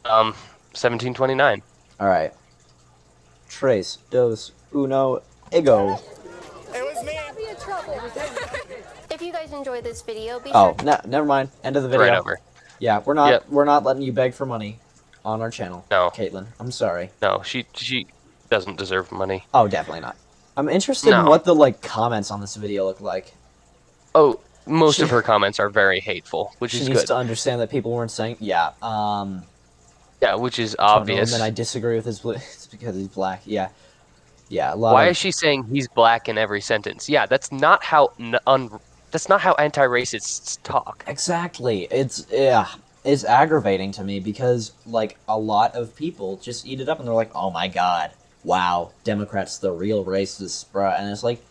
1729. All right. Tres, dos, uno, ego. It was me. If you guys enjoyed this video, be Oh, sure no, never mind. End of the video. Right over. Yeah, we're not Yep. we're not letting you beg for money on our channel. No. Caitlin, I'm sorry. No, she doesn't deserve money. Oh, definitely not. I'm interested in No. what the like comments on this video look like. Oh, most of her comments are very hateful, which She is needs good. to understand that people weren't saying, yeah, Yeah, which is don't know him obvious. and I disagree with his it's because he's black. Yeah. Yeah, a lot Why of... is she saying he's black in every sentence? Yeah, that's not how that's not how anti-racists talk. Exactly. It's aggravating to me because like a lot of people just eat it up and they're like, "Oh my god. Wow, Democrats the real racists, bruh." And it's like,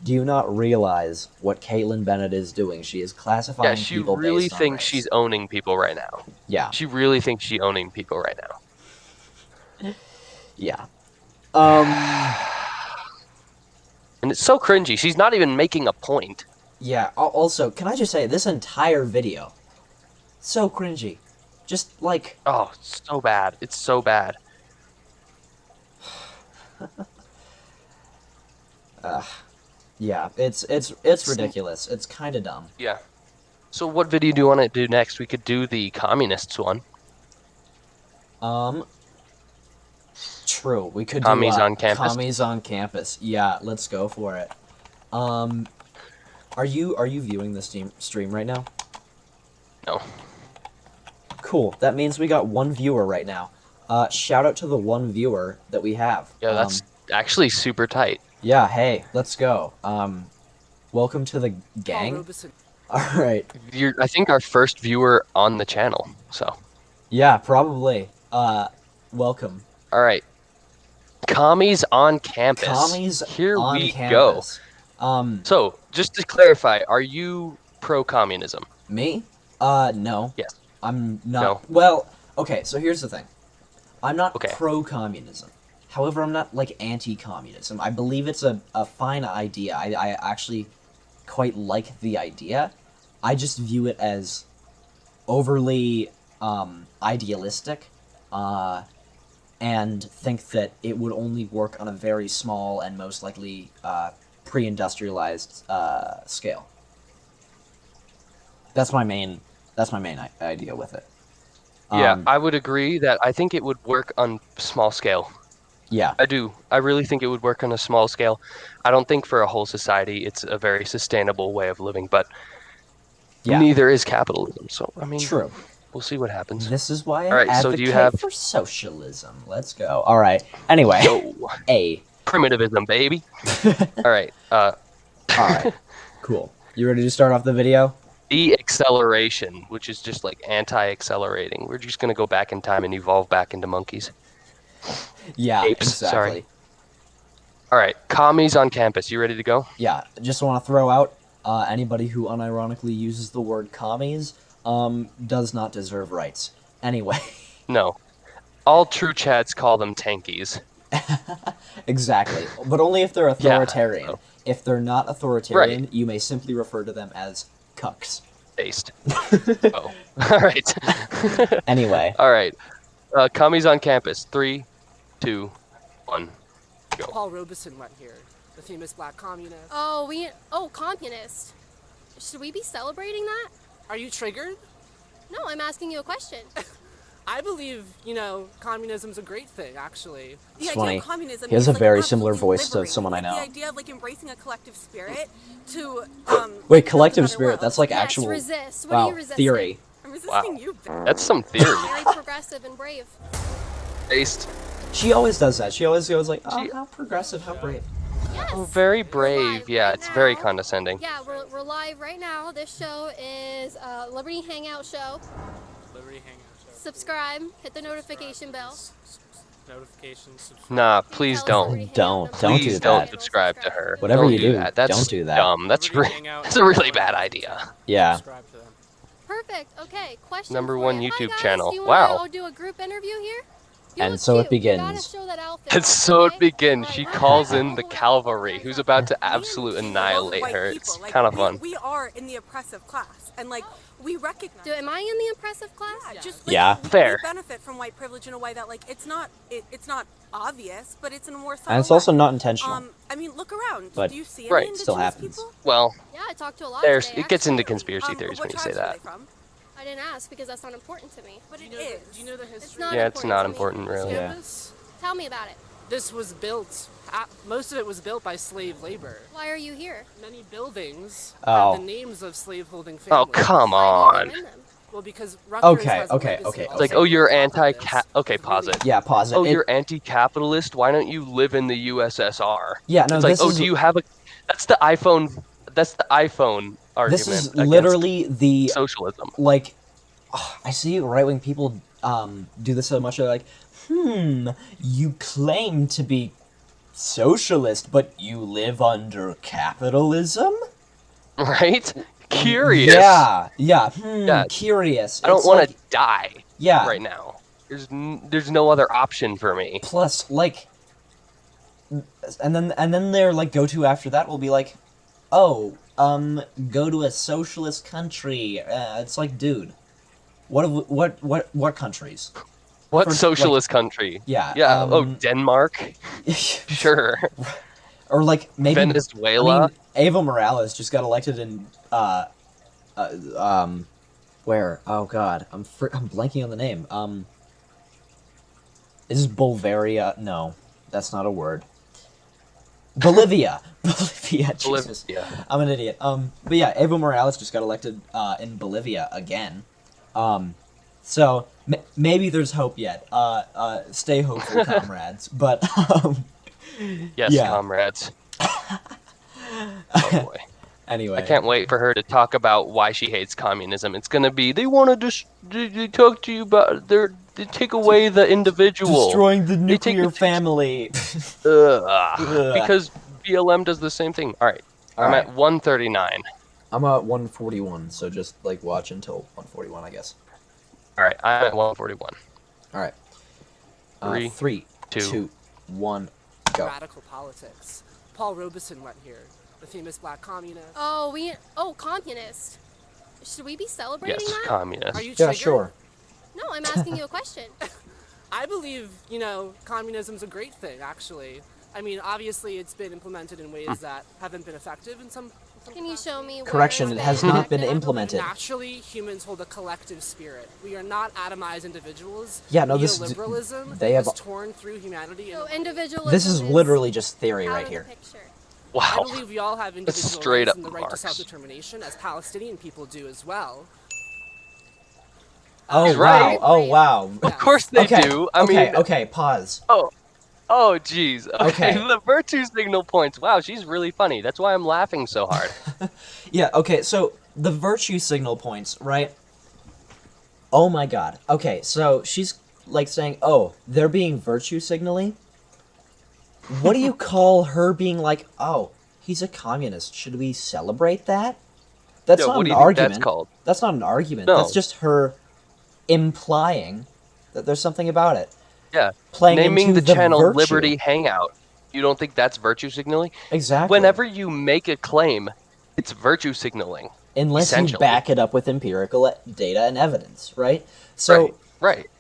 do you not realize what Kaitlin Bennet is doing? She is classifying Yeah, she people really based on thinks race. she's owning people right now. Yeah. She really thinks she's owning people right now. Yeah. And it's so cringy. She's not even making a point. Yeah, also, can I just say, this entire video, so cringy. Just, like... Oh, so bad. It's so bad. Yeah, it's ridiculous. It's kind of dumb. Yeah. So what video do you want to do next? We could do the communists one. True. We could Commies do on campus. Commies on campus. Yeah, let's go for it. Are you viewing the stream right now? No. Cool. That means we got one viewer right now. Shout out to the one viewer that we have. Yeah, that's actually super tight. Yeah, hey, let's go. Welcome to the gang. All right. You're, I think, our first viewer on the channel, so. Yeah, probably. Welcome. All right. Commies on campus. Commies Here on we campus. go. So, just to clarify, are you pro-communism? Me? No. Yes. I'm not. No. Well, okay, so here's the thing. I'm not Okay. pro-communism. However, I'm not, like, anti-communism. I believe it's a fine idea. I actually quite like the idea. I just view it as overly idealistic, and think that it would only work on a very small and most likely pre-industrialized scale. That's my main idea with it. Yeah, I would agree that I think it would work on small scale. Yeah. I do. I really think it would work on a small scale. I don't think for a whole society it's a very sustainable way of living, but neither is capitalism. So, I mean, true. We'll see what happens. This is why All right, I so advocate do you have for socialism. Let's go. All right. Anyway. Yo. Primitivism, baby. All right. All right. Cool. You ready to start off the video? De-acceleration, which is just like anti-accelerating. We're just going to go back in time and evolve back into monkeys. Yeah, Apes, exactly. Sorry. All right, commies on campus. You ready to go? Yeah, just want to throw out anybody who unironically uses the word commies does not deserve rights. Anyway. No. All true chads call them tankies. Exactly, but only if they're authoritarian. Yeah. If they're not authoritarian, you may simply refer to them as cucks. Based. Oh. All right. Anyway. All right. Commies on campus. 3, 2, 1. Go. Paul Robeson went here, the famous black communist. Oh, communist. Should we be celebrating that? Are you triggered? No, I'm asking you a question. I believe, communism's a great thing, actually. It's funny. He has a very similar voice to someone I know. The idea of like embracing a collective spirit to Wait, collective spirit? That's like actual. Resist. What are you resisting? Theory. I'm resisting you. That's some theory. Very progressive and brave. Based. She always does that. She always goes like, "Oh, how progressive, how brave." Yes. Oh, very brave. Yeah, it's very condescending. Yeah, we're live right now. This show is Liberty Hangout Show. Liberty Hangout Show. Subscribe. Hit the notification bell. Notifications. Nah, please don't. Don't Please do don't that. subscribe to her. Whatever Don't you do, that. That's don't do that. dumb. That's a really bad idea. Yeah. Perfect. Okay. Question. Number for one you. YouTube Hi, guys. channel. Do you Wow. want to do a group interview here? You And look so it cute. You gotta begins. show that outfit And off, so it okay? begins. She calls in the cavalry, who's about to absolutely annihilate her. It's kind of fun. We are in the oppressive class, and like we recognize. Am I in the oppressive class? Yeah, just like, Yeah. Fair. We benefit from white privilege in a way that like it's not obvious, but it's in a more subtle And it's also way. not intentional. I mean, look around. But do you see right, any indigenous still happens. people? Well, Yeah, I talked to a lot there's today, it gets into actually. conspiracy theories when What you say tribes are that. they from? I didn't ask because that's not important to me. But it is. Do you know the history? It's not Yeah, it's not important to me. important, really. Yeah. Tell me about it. this was built. Most of it was built by slave labor. Why are you here? Many buildings Oh. have the names of slaveholding Oh, families. come on. Well, because Rutgers Okay, has a okay, legacy okay. It's like, oh, you're okay, pause it. Yeah, pause it. Oh, you're anti-capitalist? Why don't you live in the USSR? Yeah, no, it's like, this oh, is- do you have a... That's the iPhone argument. This is literally the socialism. Like, I see right-wing people do this so much. They're like, you claim to be socialist, but you live under capitalism? Right? Curious. Yeah, curious. I don't It's want like- to die Yeah. right now. There's no other option for me. Plus, like, and then their like go-to after that will be like, oh, go to a socialist country. It's like, dude, what countries? What For, socialist like, country? Yeah. Yeah. Denmark. Sure. Or like maybe Venezuela. I mean, Evo Morales just got elected in where? Oh God, I'm blanking on the name. Is Bulgaria? No, that's not a word. Bolivia. Bolivia. Jesus. Bolivia. I'm an idiot. But yeah, Evo Morales just got elected in Bolivia again. So maybe there's hope yet. Stay hopeful, comrades. But Yes, yeah. comrades. Oh boy. Anyway, I can't wait for her to talk about why she hates communism. It's gonna be they want to talk to you about they take away the individual, destroying the nuclear family. Because BLM does the same thing. All right, I'm at 139. I'm at 141, so just like watch until 141, I guess. All right, I'm at 141. All right. 3, 2, 1, go. Radical politics. Paul Robeson went here, the famous black communist. Oh, communist. Should we be celebrating Yes, that? communist. Are you Yeah, triggered? sure. No, I'm asking you a question. I believe, communism's a great thing, actually. I mean, obviously, it's been implemented in ways that haven't been effective in some. Can you show me? Correction, where it it's has not been implemented. Naturally, humans hold a collective spirit. We are not atomized individuals. Yeah, no, this Neoliberalism they have. has torn through humanity. So individualism. This is literally just theory out right of here. the picture. Wow. I believe we all have individual straight rights up and the right Marx. to self-determination, as Palestinian people do as well. Oh He's wow! right. Oh wow! Of course they do. I mean, okay. Pause. Oh, geez. Okay. The virtue signal points. Wow, she's really funny. That's why I'm laughing so hard. Yeah. Okay. So the virtue signal points, right? Oh my God. Okay. So she's like saying, "Oh, they're being virtue signaling." What do you call her being like, "Oh, he's a communist. Should we celebrate that?" That's Yeah, not what do an you think argument. that's called? That's not an argument. No. That's just her implying that there's something about it. Yeah. Playing Naming into the channel virtue. Liberty Hangout. You don't think that's virtue signaling? Exactly. Whenever you make a claim, it's virtue signaling. Unless you essentially. back it up with empirical data and evidence, right? So, Right.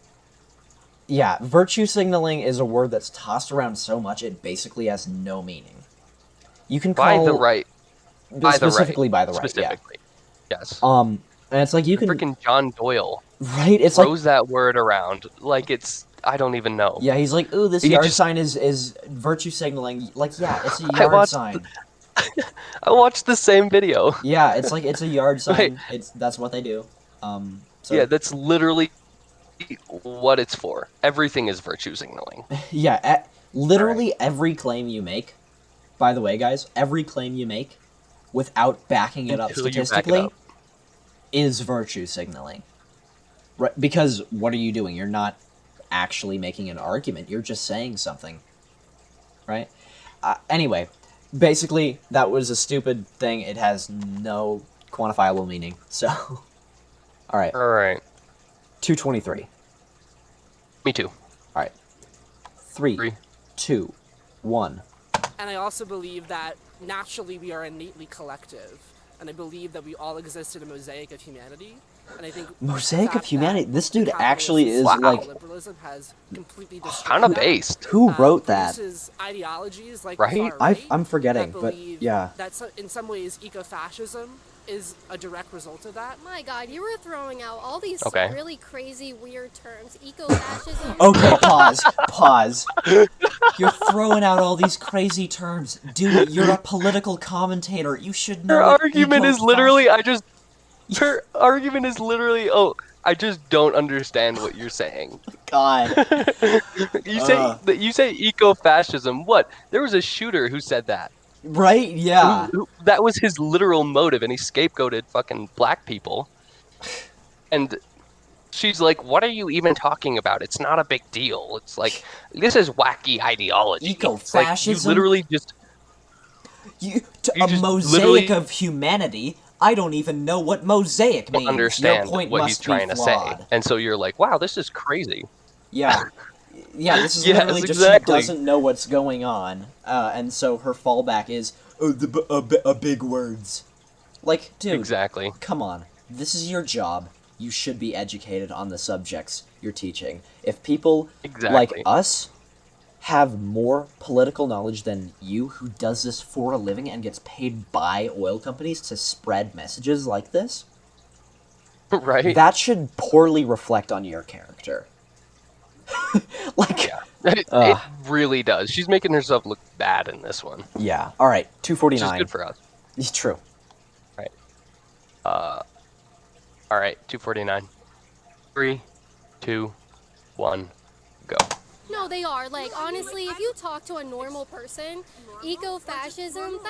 yeah, virtue signaling is a word that's tossed around so much it basically has no meaning. You can call By the right. specifically by the right, Specifically. Yes. And it's like you can Freaking John Doyle. Right? It's like throws that word around like it's I don't even know. yeah, he's like, ooh, this He yard just- sign is virtue signaling. Like, yeah, it's a I yard watched sign. I watched the same video. Yeah, it's like it's a yard sign. Wait. That's what they do. So Yeah, that's literally what it's for. Everything is virtue signaling. yeah, literally every claim you make. By the way, guys, every claim you make without backing it up Until you back it statistically up. is virtue signaling. Right? Because what are you doing? You're not actually making an argument. You're just saying something. Right? Anyway, basically, that was a stupid thing. It has no quantifiable meaning. So, all right. 223. Me too. All right. 3, 2, 1. And I also believe that naturally we are innately collective. And I believe that we all exist in a mosaic of humanity. And I think Mosaic of humanity. This dude capitalism, actually is like liberalism has completely destroyed Kind of that. based. Who wrote that? Produces ideologies like Right? the far right I'm forgetting, that but believe yeah. that in some ways ecofascism is a direct result of that. My God, you were throwing out all these Okay. really crazy, weird terms. Eco-fascism. Okay, pause. You're throwing out all these crazy terms. Dude, you're a political commentator. You should know Her what argument is literally, Her argument is literally, oh, I just don't understand what you're saying. God. You say eco-fascism. What? There was a shooter who said that. Right? Yeah. That was his literal motive, and he scapegoated fucking black people. And she's like, what are you even talking about? It's not a big deal. It's like, this is wacky ideology. Eco-fascism? It's like, you literally just... a mosaic of humanity. I don't even know what mosaic means. Understand Your point what must he's trying be to say. flawed. And so you're like, wow, this is crazy. Yeah. Yeah, this is Yes, literally just exactly. she doesn't know what's going on. And so her fallback is, big words. Like, dude. Exactly. Come on. This is your job. You should be educated on the subjects you're teaching. If people like us have more political knowledge than you, who does this for a living and gets paid by oil companies to spread messages like this, right? That should poorly reflect on your character. It really does. She's making herself look bad in this one. Yeah. All right. 249. Which is good for us. It's true. Right. All right. 249. 3, 2, 1, go. No, they are. Like, honestly, if you talk to a normal person, eco-fascism,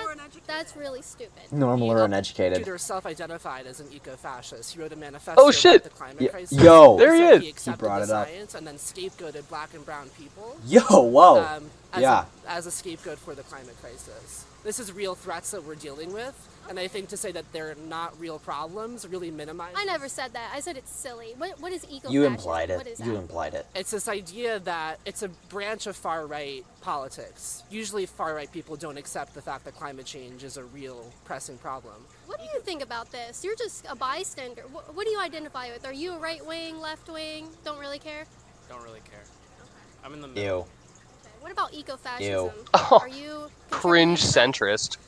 that's really stupid. Normal or uneducated. Dude herself-identified as an eco-fascist. He wrote a manifesto about the climate crisis. Yo, there he is. He accepted brought it the up. science and then scapegoated black and brown people. Yo, whoa. As a scapegoat for the climate crisis. This is real threats that we're dealing with, and I think to say that they're not real problems really minimizes. I never said that. I said it's silly. What is eco-fascism? You implied it. What is You that? implied it. It's this idea that it's a branch of far-right politics. Usually far-right people don't accept the fact that climate change is a real pressing problem. What do you think about this? You're just a bystander. What do you identify with? Are you a right-wing, left-wing? Don't really care? Don't really care. I'm in the middle. Ew. What about eco-fascism? Ew. Are you Cringe centrist.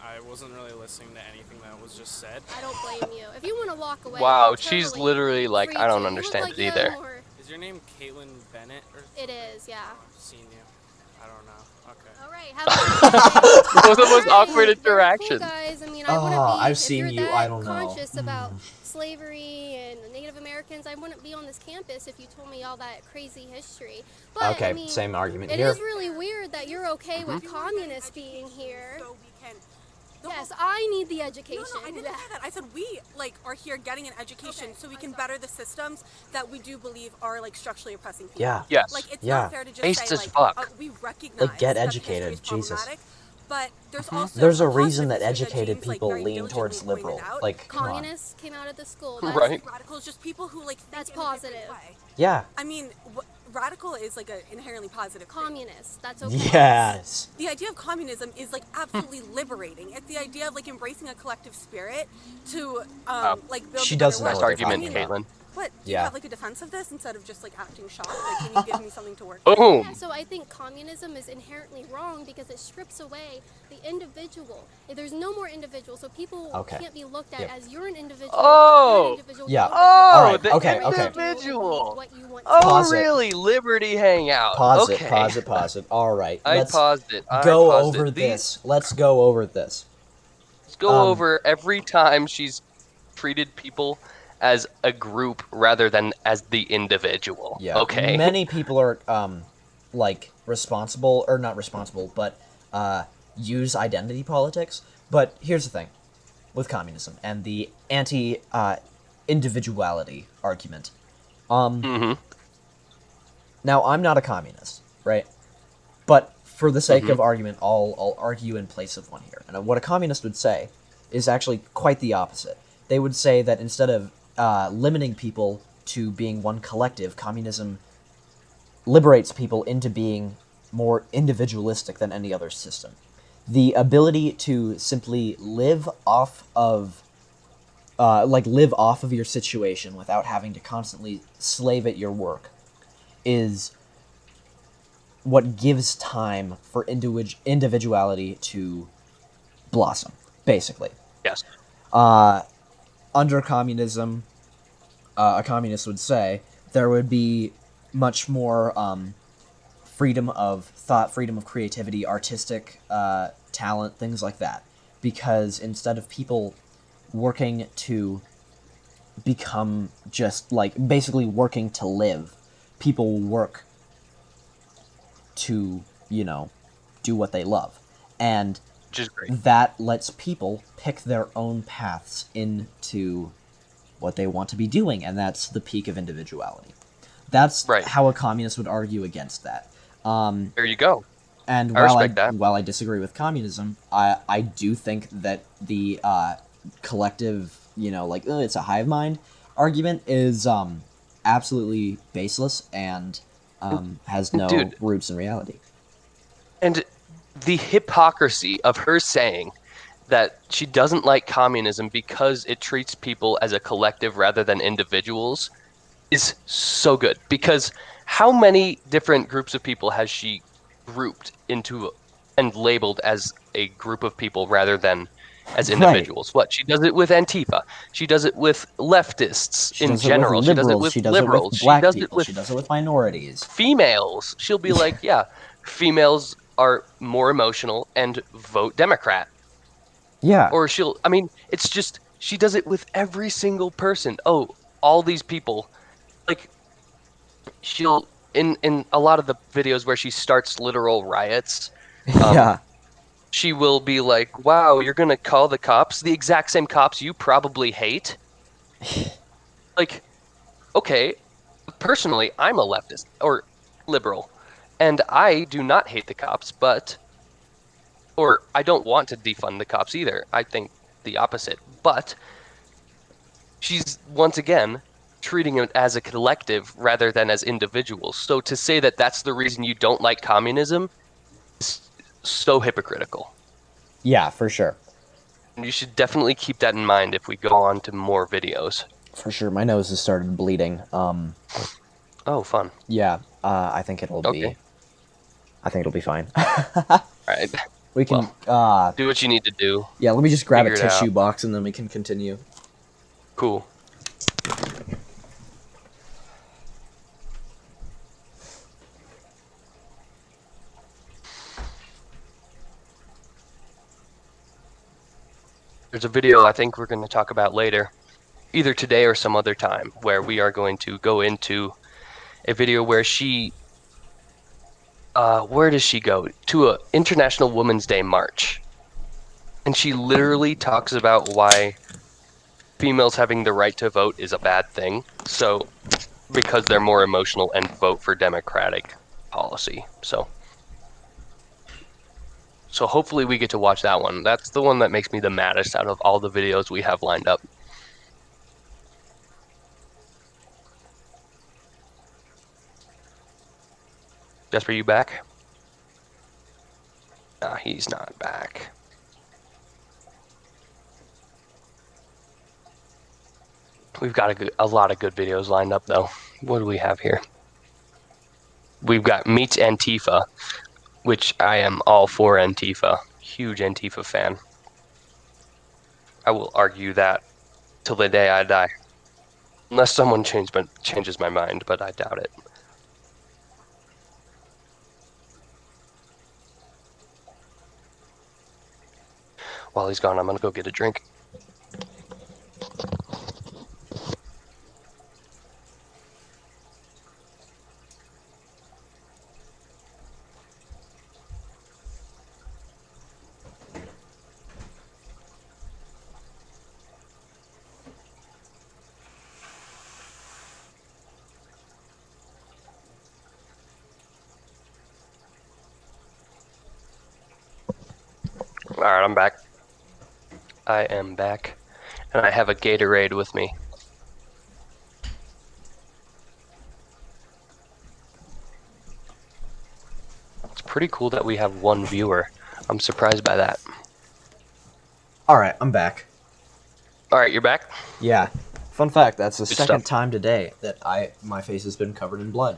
I wasn't really listening to anything that was just said. I don't blame you. If you want to walk away, Wow, you're she's totally literally like, free I don't to. understand You it look like either. him or- Is your name Kaitlin Bennet? Or It is, yeah. I've seen you. I don't know. Okay. All right. Have a That was the most awkward Cool interaction. guys. I mean, I wouldn't be. I've if seen you're you, that I don't know. conscious about slavery and the Native Americans, I wouldn't be on this campus if you told me all that crazy history. But Okay, I mean, same argument it here. is really weird that you're okay with communists being here. Yes, I need the education. No, I didn't say that. I said we are here getting an education so we can better the systems that we do believe are structurally oppressing people. Yeah. Yes. It's Yeah. not fair to just Based say as fuck. we recognize Get that educated, history is Jesus. problematic, but there's also There's a positive reason that history educated James, people very lean diligently towards pointed liberal. out. Like, come on. Communists came out of the school. Right. Radicals, just people who That's think in a different positive. way. Yeah. I mean, radical is an inherently positive thing. Communists. That's okay. Yes. The idea of communism is absolutely liberating. It's the idea of embracing a collective spirit to build She a doesn't better know Best what world. they're argument, talking about. Caitlin. What? Do Yeah. you have a defense of this instead of just acting shocked? Can you give me something to work Boom. Yeah, so I think communism is inherently wrong because it strips away the individual. There's no more individual, so people Okay. can't be looked at Yep. as you're an individual. Oh! You're an individual, Yeah. you don't All right, the okay, okay. individual. What you want to Oh, Pause it. really? Liberty Hangout. Pause okay. it, pause it. All right. I Let's paused it. I go paused over it. this. Let's go over this. Let's go over every time she's treated people as a group rather than as the individual. Yeah. Okay. Many people are responsible or not responsible, but use identity politics. But here's the thing with communism and the anti individuality argument. Now I'm not a communist, right? But for the sake of argument, I'll argue in place of one here. And what a communist would say is actually quite the opposite. They would say that instead of limiting people to being one collective, communism liberates people into being more individualistic than any other system. The ability to simply live off of your situation without having to constantly slave at your work is what gives time for individuality to blossom, basically. Yes. Under communism, a communist would say, there would be much more freedom of thought, freedom of creativity, artistic talent, things like that. Because instead of people working to become just, like, basically working to live, people work to, you know, do what they love. And which is great. That lets people pick their own paths into what they want to be doing, and that's the peak of individuality. That's how a communist would argue against that. There you go. And I respect that. while I disagree with communism, I do think that the collective, like, it's a hive mind argument is absolutely baseless and has no roots in reality. And the hypocrisy of her saying that she doesn't like communism because it treats people as a collective rather than individuals is so good. Because how many different groups of people has she grouped into and labeled as a group of people rather than as individuals? Right. What? She does it with Antifa. She does it with leftists in general. She does it with liberals. She does it with black people. She does it with minorities. Females. She'll be like, yeah, females are more emotional and vote Democrat. Yeah. Or it's just, she does it with every single person. Oh, all these people. Like, she'll, in a lot of the videos where she starts literal riots, she will be like, wow, you're going to call the cops the exact same cops you probably hate? Like, okay, personally, I'm a leftist, or liberal, and I do not hate the cops, or I don't want to defund the cops either. I think the opposite. But she's, once again, treating it as a collective rather than as individuals. So to say that that's the reason you don't like communism is so hypocritical. Yeah, for sure. And you should definitely keep that in mind if we go on to more videos. For sure. My nose has started bleeding. Oh, fun. Yeah, I think it'll be fine. Alright. We can do what you need to do. Yeah, let me just grab a tissue box and then we can continue. Cool. There's a video I think we're going to talk about later, either today or some other time, where we are going to go into a video where she, where does she go? To a International Women's Day march. And she literally talks about why females having the right to vote is a bad thing. So, because they're more emotional and vote for Democratic policy. So hopefully we get to watch that one. That's the one that makes me the maddest out of all the videos we have lined up. Jesper, you back? Nah, he's not back. We've got a lot of good videos lined up, though. What do we have here? We've got Meet Antifa, which I am all for Antifa. Huge Antifa fan. I will argue that till the day I die. Unless someone changes my mind, but I doubt it. While he's gone, I'm going to go get a drink. Alright, I'm back. I am back. And I have a Gatorade with me. It's pretty cool that we have one viewer. I'm surprised by that. Alright, I'm back. Alright, you're back? Yeah. Fun fact, that's the second time today that my face has been covered in blood.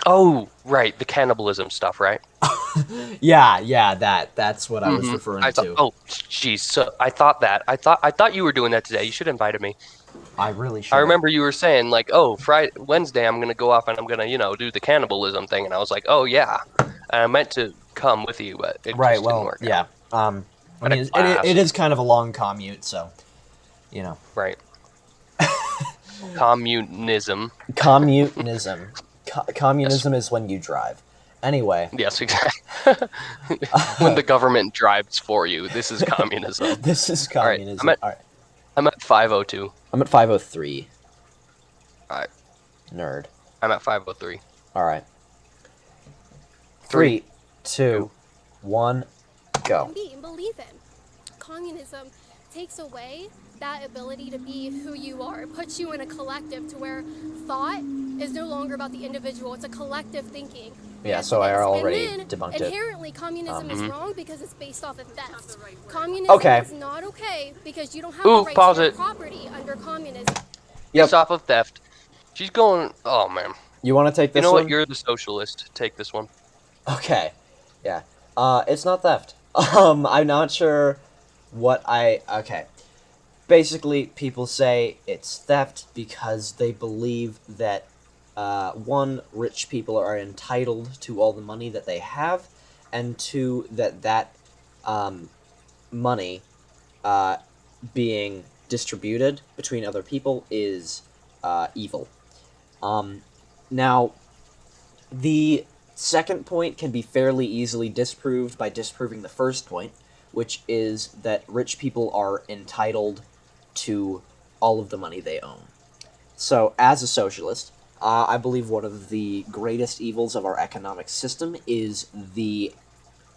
Oh, right, the cannibalism stuff, right? Yeah, that's what I was referring to. Oh, jeez. So I thought you were doing that today. You should have invited me. I really should. I remember you were saying like, oh, Wednesday I'm gonna go off and I'm gonna do the cannibalism thing, and I was like, oh yeah, and I meant to come with you, but it just didn't work out. I mean, it is kind of a long commute, so Right. Communism. Communism. Communism is when you drive. Anyway. Yes, exactly. When the government drives for you, this is communism. This is communism. All right. I'm at 502. I'm at 503. All right. Nerd. I'm at 503. All right. 3, 2, 1, go. And believe in. Communism takes away that ability to be who you are. It puts you in a collective to where thought is no longer about the individual. It's a collective thinking. Yeah, so I already debunked it. Inherently, communism is wrong because it's based off of theft. Communism is not okay because you don't have the right to property under communism. Based off of theft. She's going... Oh, man. You want to take this one? You know what? You're the socialist. Take this one. Okay. Yeah. It's not theft. I'm not sure what okay. Basically, people say it's theft because they believe that, one, rich people are entitled to all the money that they have, and two, that money being distributed between other people is evil. Now, the second point can be fairly easily disproved by disproving the first point, which is that rich people are entitled to all of the money they own. So, as a socialist, I believe one of the greatest evils of our economic system is the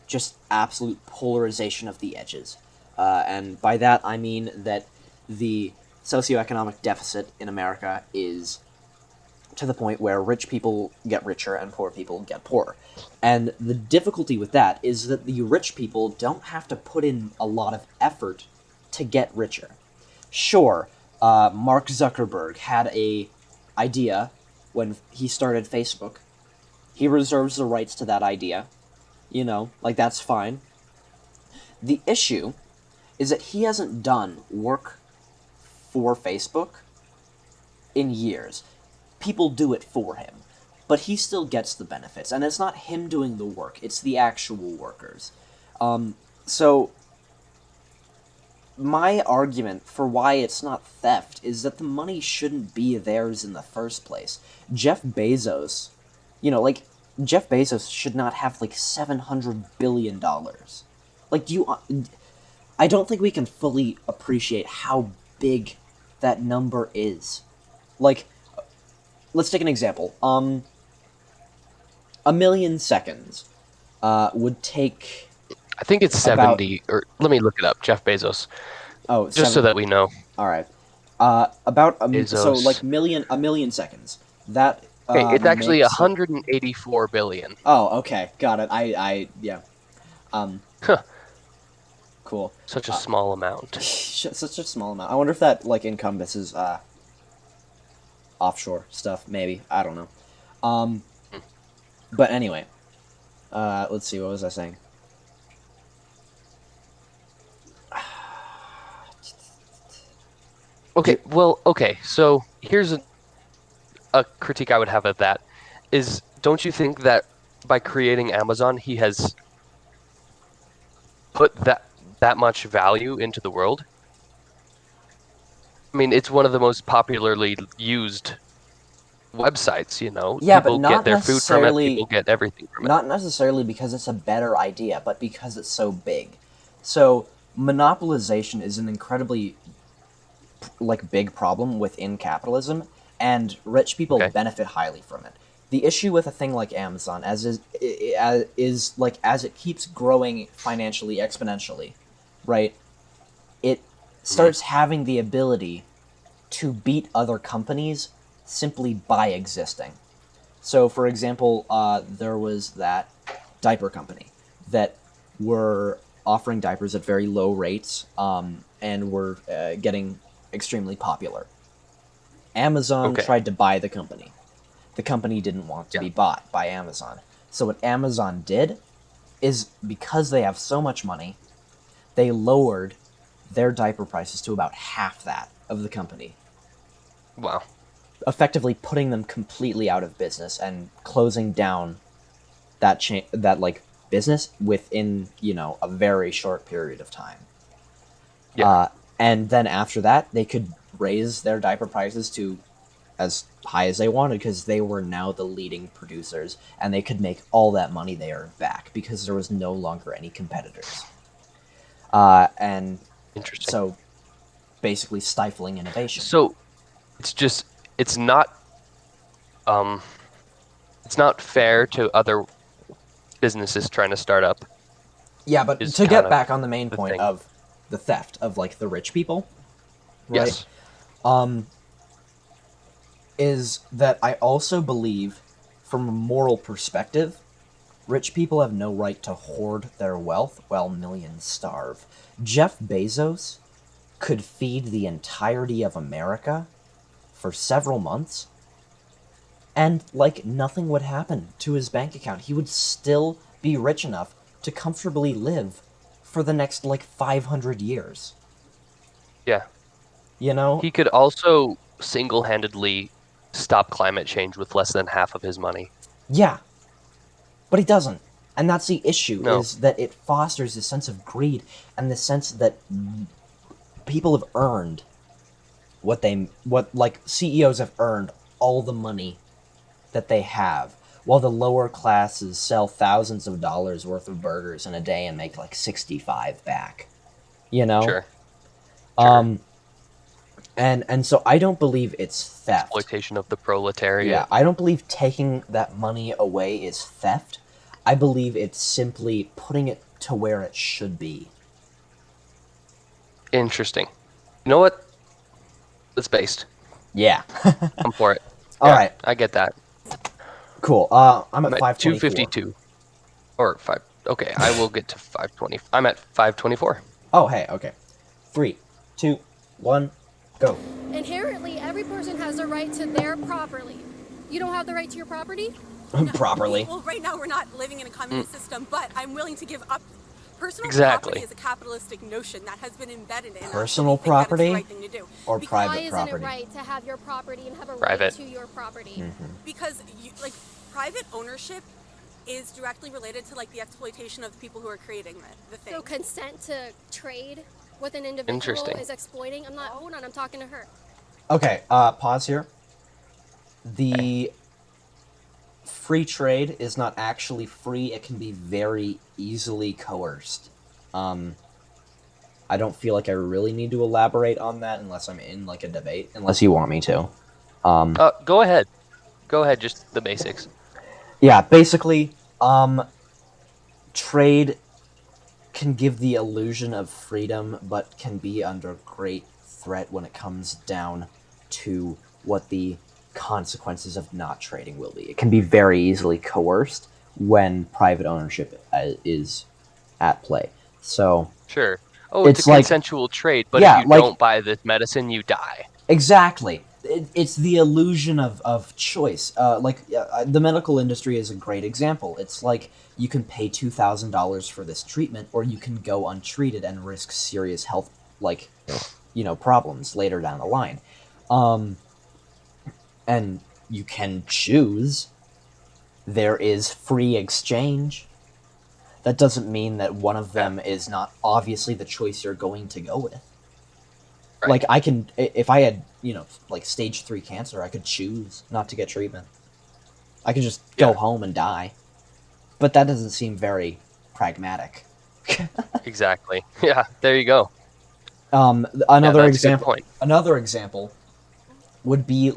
just absolute polarization of the edges. And by that, I mean that the socioeconomic deficit in America is to the point where rich people get richer and poor people get poorer. And the difficulty with that is that the rich people don't have to put in a lot of effort to get richer. Sure, Mark Zuckerberg had a idea when he started Facebook. He reserves the rights to that idea. That's fine. The issue is that he hasn't done work for Facebook in years. People do it for him, but he still gets the benefits, and it's not him doing the work, it's the actual workers. So, my argument for why it's not theft is that the money shouldn't be theirs in the first place. Jeff Bezos, Jeff Bezos should not have, $700 billion. I don't think we can fully appreciate how big that number is. Let's take an example. 1,000,000 seconds would take... I think it's 70, or let me look it up, Jeff Bezos. Oh, just so that we know. All right. About a million seconds. That okay, it's actually 184 billion. Oh, okay, got it. Yeah. Cool. Such a small amount. Such a small amount. I wonder if that encompasses offshore stuff. Maybe, I don't know. But anyway, let's see. What was I saying? Okay, so here's a critique I would have of that, is don't you think that by creating Amazon, he has put that much value into the world? I mean, it's one of the most popularly used websites, Yeah, people but not get their food from it, people get everything from it. Not necessarily because it's a better idea, but because it's so big. So, monopolization is an incredibly big problem within capitalism, and rich people benefit highly from it. The issue with a thing like Amazon as it keeps growing financially exponentially, right? It starts having the ability to beat other companies simply by existing. So, for example, there was that diaper company that were offering diapers at very low rates, and were getting extremely popular. Amazon tried to buy the company. The company didn't want to be bought by Amazon. So what Amazon did is because they have so much money, they lowered their diaper prices to about half that of the company. Wow. Effectively putting them completely out of business and closing down that business within, a very short period of time. Yeah. And then after that, they could raise their diaper prices to as high as they wanted because they were now the leading producers, and they could make all that money they earned back because there was no longer any competitors. And Interesting. so basically stifling innovation. So it's not fair to other businesses trying to start up. Yeah, but to get back on the main point of the theft of the rich people, right? Yes. Is that I also believe, from a moral perspective, rich people have no right to hoard their wealth while millions starve. Jeff Bezos could feed the entirety of America for several months, and nothing would happen to his bank account. He would still be rich enough to comfortably live for the next 500 years. Yeah. He could also single-handedly stop climate change with less than half of his money. Yeah. But he doesn't. And that's the issue, No. is that it fosters this sense of greed and the sense that people have earned CEOs have earned all the money that they have, while the lower classes sell thousands of dollars worth of burgers in a day and make 65 back. Sure. And so I don't believe it's theft. Exploitation of the proletariat. Yeah, I don't believe taking that money away is theft. I believe it's simply putting it to where it should be. Interesting. You know what? It's based. Yeah. I'm for it. All right. I get that. Cool. I'm at 524. 252. Or 5. Okay, I will get to 520. I'm at 524. Oh, hey, okay. 3, 2, 1, go. Inherently, every person has a right to their property. You don't have the right to your property? Properly. Well, right now we're not living in a communist system, but I'm willing to give up. Personal Exactly. property is a capitalistic notion that has been embedded in us. Personal property the right thing to do. or private Why isn't property? it right to have your property and have a Private. right to your property? Because private ownership is directly related to the exploitation of the people who are creating the thing. So consent to trade with an individual Interesting. is exploiting? Hold on, I'm talking to her. Okay, pause here. The free trade is not actually free. It can be very easily coerced. I don't feel like I really need to elaborate on that unless I'm in a debate, unless you want me to. Go ahead. Go ahead, just the basics. Yeah, basically, trade can give the illusion of freedom, but can be under great threat when it comes down to what the consequences of not trading will be. It can be very easily coerced when private ownership is at play. So Sure. Oh, it's a consensual trade, but if you don't buy this medicine, you die. Exactly. It's the illusion of choice. The medical industry is a great example. It's you can pay $2,000 for this treatment, or you can go untreated and risk serious health, problems later down the line. And you can choose. There is free exchange. That doesn't mean that one of them is not obviously the choice you're going to go with. Right. I can, if I had, stage 3 cancer, I could choose not to get treatment. I could just go home and die. But that doesn't seem very pragmatic. Exactly. Yeah, there you go. Another that's a good example. point. Another example would be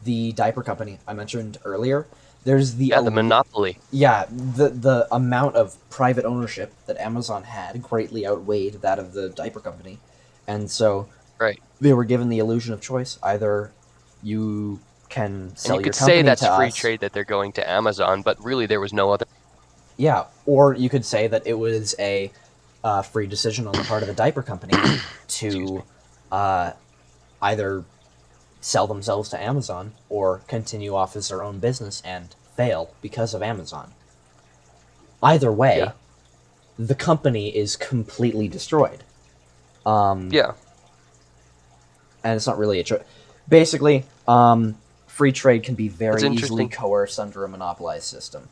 the diaper company I mentioned earlier. There's the monopoly. Yeah, the amount of private ownership that Amazon had greatly outweighed that of the diaper company, and so they were given the illusion of choice. Either you can sell and you your could company say that's to free us. trade that they're going to Amazon, but really there was no other. Yeah, or you could say that it was a free decision on the part of the diaper company to either sell themselves to Amazon or continue off as their own business and fail because of Amazon. Either way, the company is completely destroyed. Yeah. And it's not really a choice. Basically, free trade can be very easily coerced under a monopolized system.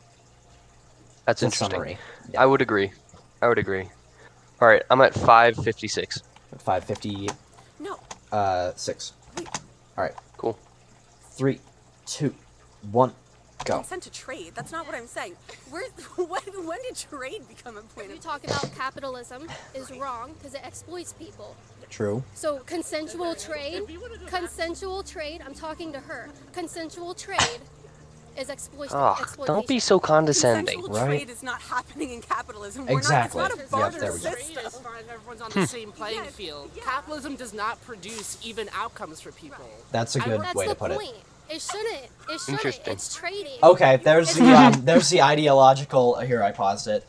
That's interesting. Summary. Yeah. I would agree. All right, I'm at 556. 550. No. 6. Wait. All right. Cool. 3, 2, 1, go. Consent to trade. That's not what I'm saying. When did trade become a point? You talk about capitalism is wrong because it exploits people. True. So consensual trade, I'm talking to her. Consensual trade is exploitation. Don't be so condescending. Consensual trade is not happening in capitalism. Exactly. It's not a barter system. Trade is fine. Everyone's on the same playing field. Capitalism does not produce even outcomes for people. That's a good way to put it. It shouldn't. It's trading. Okay, there's the ideological. Here, I paused it.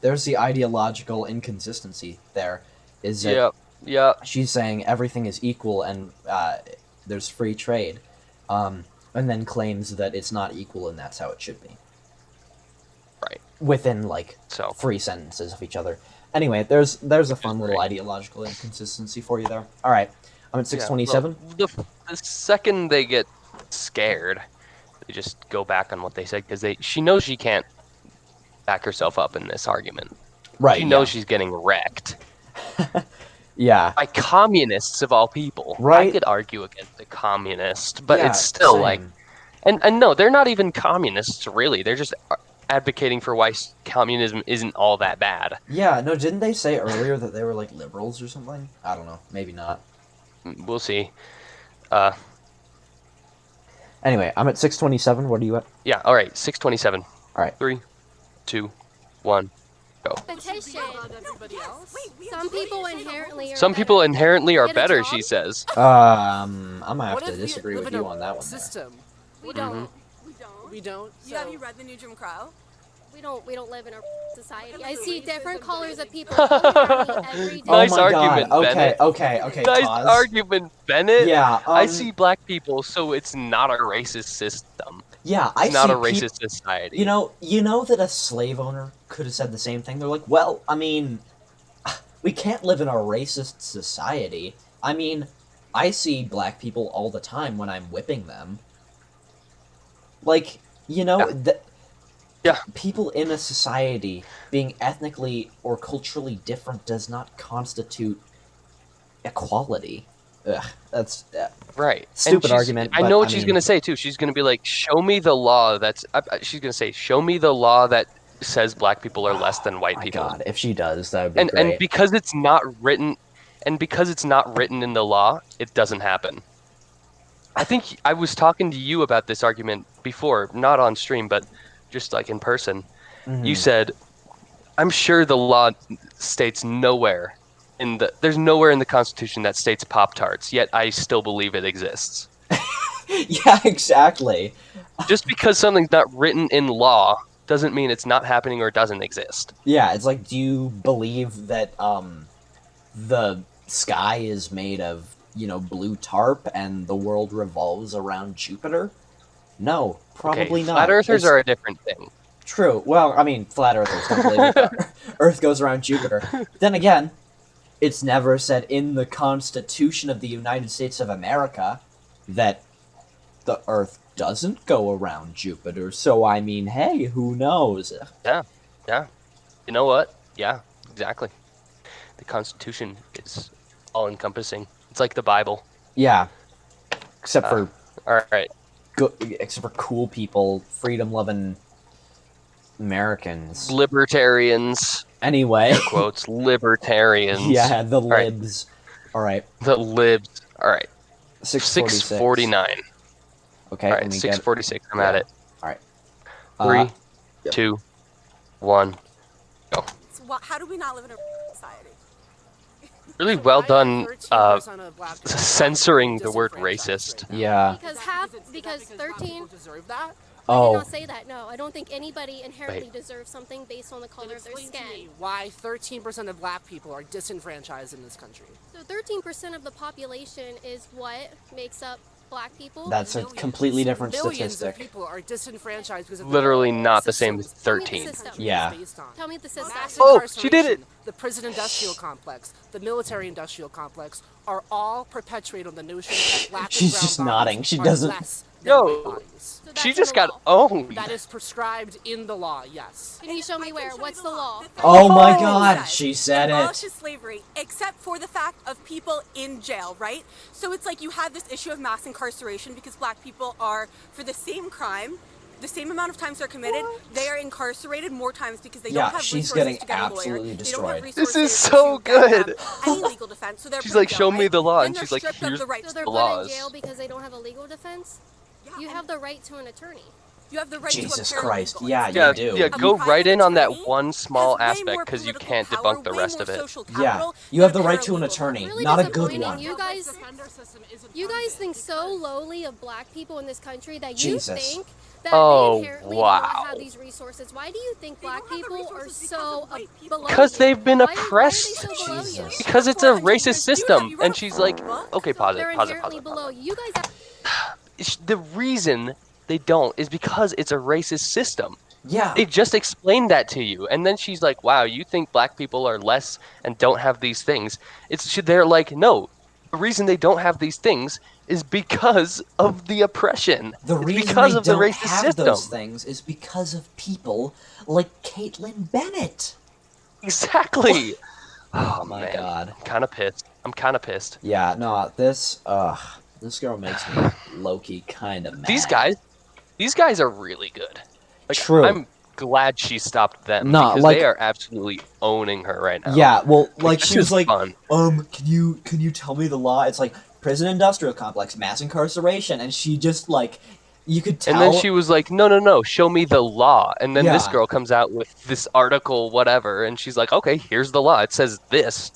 There's the ideological inconsistency. There is that. Yeah. She's saying everything is equal and there's free trade, and then claims that it's not equal and that's how it should be. Right. Within 3 sentences of each other. Anyway, there's a fun little ideological inconsistency for you there. All right, I'm at 627. Yeah, the second they get scared, they just go back on what they said because she knows she can't back herself up in this argument. Right. She knows she's getting wrecked. Yeah. By communists of all people. Right. I could argue against a communist, but it's still and no, they're not even communists really. They're just advocating for why communism isn't all that bad. Yeah, no, didn't they say earlier that they were liberals or something? I don't know, maybe not. We'll see. Anyway, I'm at 627. What are you at? Yeah, all right, 627. All right. 3, 2, 1, go. Petition. Some people inherently are better, she says. I'm gonna have to disagree with you on that one. System. We don't. We don't. So. Have you read the new Jim Crow? We don't live in a society. I see different colors of people every day. Nice argument, Bennett. Okay. Nice argument, Bennett. Yeah. I see black people, so it's not a racist system. Yeah, it's not a racist society. You know that a slave owner could have said the same thing. They're like, well, I mean, we can't live in a racist society. I mean, I see black people all the time when I'm whipping them. People in a society being ethnically or culturally different does not constitute equality. Ugh, that's right. Stupid argument. I know what she's gonna say too. She's gonna be like, "Show me the law that's." She's gonna say, "Show me the law that says black people are less than white people." God, if she does, that would be great. And because it's not written, in the law, it doesn't happen. I think I was talking to you about this argument before, not on stream, but just in person. Mm-hmm. You said, "I'm sure the law states nowhere." There's nowhere in the Constitution that states Pop-Tarts, yet I still believe it exists. Yeah, exactly. Just because something's not written in law doesn't mean it's not happening or doesn't exist. Yeah, it's like, do you believe that the sky is made of, blue tarp and the world revolves around Jupiter? No, probably not. Flat earthers are a different thing. True. Well, I mean, flat earthers don't believe that Earth goes around Jupiter. Then again, it's never said in the Constitution of the United States of America that the Earth doesn't go around Jupiter. So, I mean, hey, who knows? Yeah. You know what? Yeah, exactly. The Constitution is all-encompassing. It's like the Bible. Yeah. Except for... all right. Except for cool people, freedom-loving Americans. Libertarians. Anyway. Air quotes, libertarians. Yeah, the libs. All right. The libs. All right. 649. Okay. All right, 646. I'm at it. All right. 3, 2, 1, go. So how do we not live in a society? Really well done censoring the word racist. Yeah. Because 13 deserve that. I did not say that. No, I don't think anybody inherently deserves something based on the color of their skin. Why 13% of black people are disenfranchised in this country? So 13% of the population is what makes up black people? That's a completely different Millions statistic. of people are disenfranchised because of Literally not the systems same as 13. Yeah. Tell me the system. Oh, she did it! The prison-industrial complex, the military-industrial complex are all perpetuated on the notion that black and She's brown just bodies nodding. She are doesn't. less than white bodies. She just got owned. That is prescribed in the law, yes. Can you show me where? What's the law? Oh my God, she said Abolishes it. slavery, except for the fact of people in jail, right? So it's like you have this issue of mass incarceration because black people are, for the same crime, the same amount of times they're committed, they are incarcerated more times because they don't have she's resources getting to get a lawyer. absolutely They don't have destroyed. This is resources so to get, good. any legal defense. So they're She's put in like, jail, show me right? the law, Then and they're she's like, stripped of here's the right So to they're the put in laws. jail because they don't have a legal defense? You have the right to an attorney. You have the right Jesus to a paralegal. Christ. Yeah, Yeah, you do. yeah, go right in on that one small aspect because you can't debunk the rest of it. Yeah, you have the right to an attorney, Really not a good disappointing. one. You guys think so lowly of black people in this country that you Jesus. think that Oh, they inherently do wow. not have these resources. Why do you think black people are so below Because you? they've been Why are they oppressed. so below you? Because it's a racist system. And she's like, okay, pause They're it, pause it, inherently pause it. below you. You guys have The reason they don't is because it's a racist system. Yeah. They just explained that to you. And then she's like, wow, you think black people are less and don't have these things. They're like, no. The reason they don't have these things is because of the oppression. The it's reason because they of the don't racist have system. those things is because of people like Kaitlin Bennet. Exactly. Oh my man. God. I'm kind of pissed. I'm kind of pissed. Yeah, no, this girl makes me low-key kind of mad. These guys are really good. Like, True. I'm glad she stopped them Nah, because like- they are absolutely owning her right now. Yeah, well, like this she was is like, fun. can you tell me the law? It's like prison industrial complex, mass incarceration, and she just like, you could tell. And then she was like, no, show me the law. And then this Yeah. girl comes out with this article, whatever, and she's like, okay, here's the law. It says this.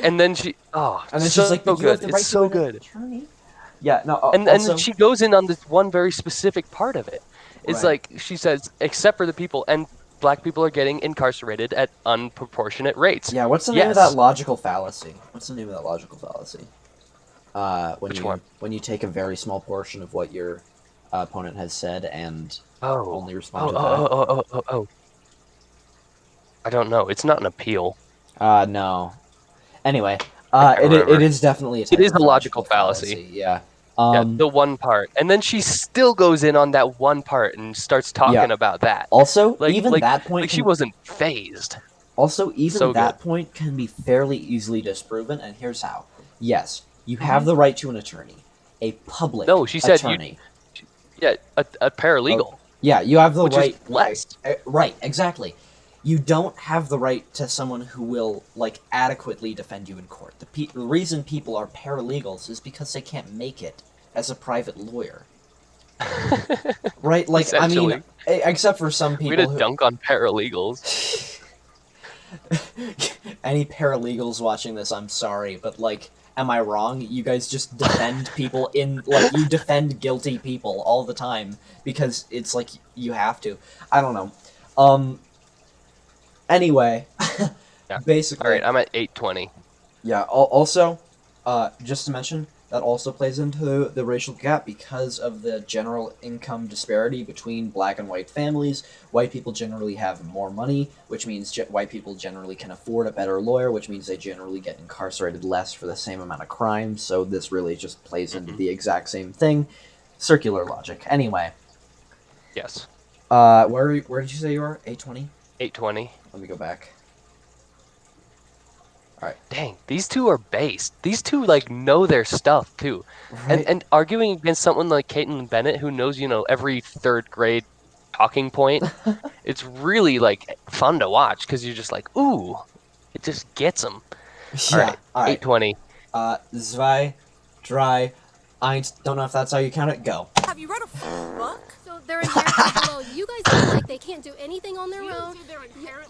And then she, and then so she's like, but you have good. the right It's so to an good. attorney. Yeah, no. And also, then she goes in on this one very specific part of it. It's Right. like she says, except for the people, and black people are getting incarcerated at unproportionate rates. Yeah, what's the name of that logical fallacy? What's the name of that logical fallacy? When you take a very small portion of what your opponent has said and only respond to that. Oh. I don't know. It's not an appeal. No. Anyway, can't remember. it is definitely a type It is of a logical fallacy. Yeah. Yeah, the one part. And then she still goes in on that one part and starts talking about that. Also, Like, even like, that point like she can- wasn't phased. Also, even So that good. point can be fairly easily disproven, and here's how. Yes, you Mm-hmm. have the right to an attorney. A public No, she said attorney. Yeah, a paralegal. Yeah, you have the Which right. is less. Right, exactly. You don't have the right to someone who will like adequately defend you in court. The reason people are paralegals is because they can't make it as a private lawyer. Right? Like, I mean, Essentially. except for some Way people to who... dunk on paralegals. Any paralegals watching this, I'm sorry, but like, am I wrong? You guys just defend people you defend guilty people all the time because it's like you have to. I don't know. Anyway, Yeah. basically. All right, I'm at 820. Yeah. Also, just to mention, that also plays into the racial gap because of the general income disparity between black and white families. White people generally have more money, which means white people generally can afford a better lawyer, which means they generally get incarcerated less for the same amount of crime. So this really just plays into the exact same thing. Circular logic. Anyway. Yes. Where did you say you are? 820? 820. Let me go back. Alright. Dang, these two are based. These two, like, know their stuff, too. Right. And arguing against someone like Kaitlin Bennet, who knows, every third grade talking point, it's really, like, fun to watch, because you're just like, ooh, it just gets them. Yeah, all right. 820. Zwei, drei, eins, don't know if that's how you count it, go. Have you read a book? So they're inherently below. You guys feel like they can't do anything on their own.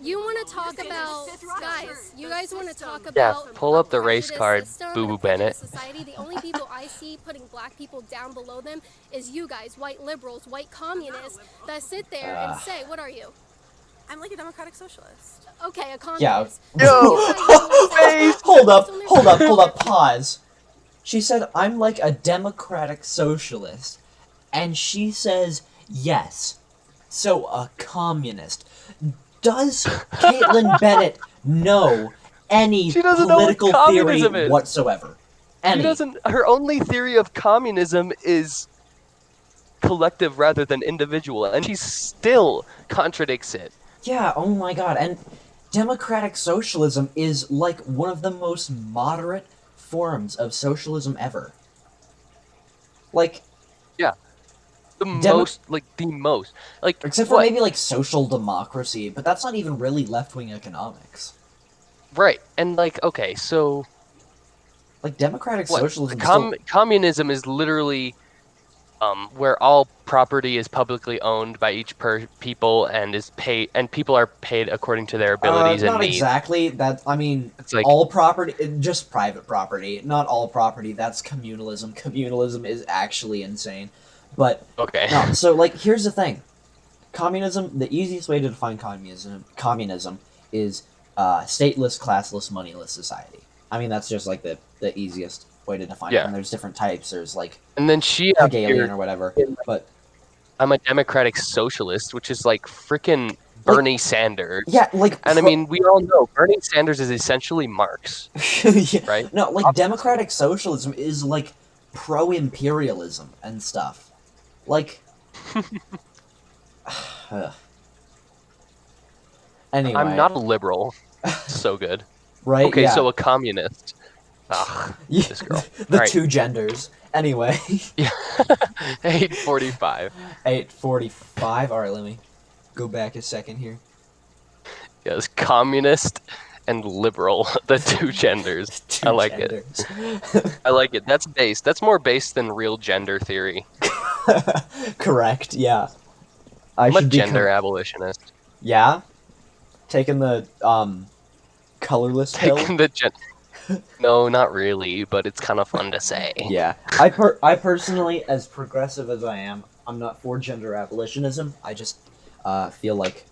You want to talk about, guys, you guys want to talk about Yeah, pull up the a race prejudice card, system Boo and Boo a prejudice Bennett. Society. The only people I see putting black people down below them is you guys, white liberals, white communists, that sit there and say, what are you? I'm like a democratic socialist. Okay, a Yeah. communist. Hold up, pause. She said, I'm like a democratic socialist. And she says, yes. So, a communist. Does Kaitlin Bennet know any She doesn't know what political theory communism is. whatsoever? She doesn't. Her only theory of communism is collective rather than individual, and she still contradicts it. Yeah, oh my god, and democratic socialism is like one of the most moderate forms of socialism ever. Like, yeah, the most. Like, except for maybe like social democracy, but that's not even really left-wing economics. Right, and like, okay, so like democratic what? socialism. Communism is literally where all property is publicly owned by each people and is paid, and people are paid according to their abilities and not needs. Exactly. That I mean, it's like all property, just private property, not all property. That's communalism. Communalism is actually insane. But okay. No, so like, here's the thing: communism. The easiest way to define communism is stateless, classless, moneyless society. I mean, that's just like the easiest way to define it. And there's different types. There's like, and then she Hegelian or whatever. But I'm a democratic socialist, which is like freaking Bernie Sanders. Yeah, like, and I mean, we all know Bernie Sanders is essentially Marx, yeah. right? No, like democratic socialism is like pro-imperialism and stuff. Like, anyway, I'm not a liberal. So good. Right? Okay, yeah. so a communist. Ugh, this girl. The right. two genders. Anyway. Yeah. 8:45. 8:45. All right, let me go back a second here. Yes, communist and liberal, the two genders. I like it. I like it. That's based. That's more based than real gender theory. Correct. Yeah. I'm a gender abolitionist. Yeah. Taking the colorless pill. Taking the No, not really, but it's kind of fun to say. Yeah. I personally, as progressive as I am, I'm not for gender abolitionism. I just feel like,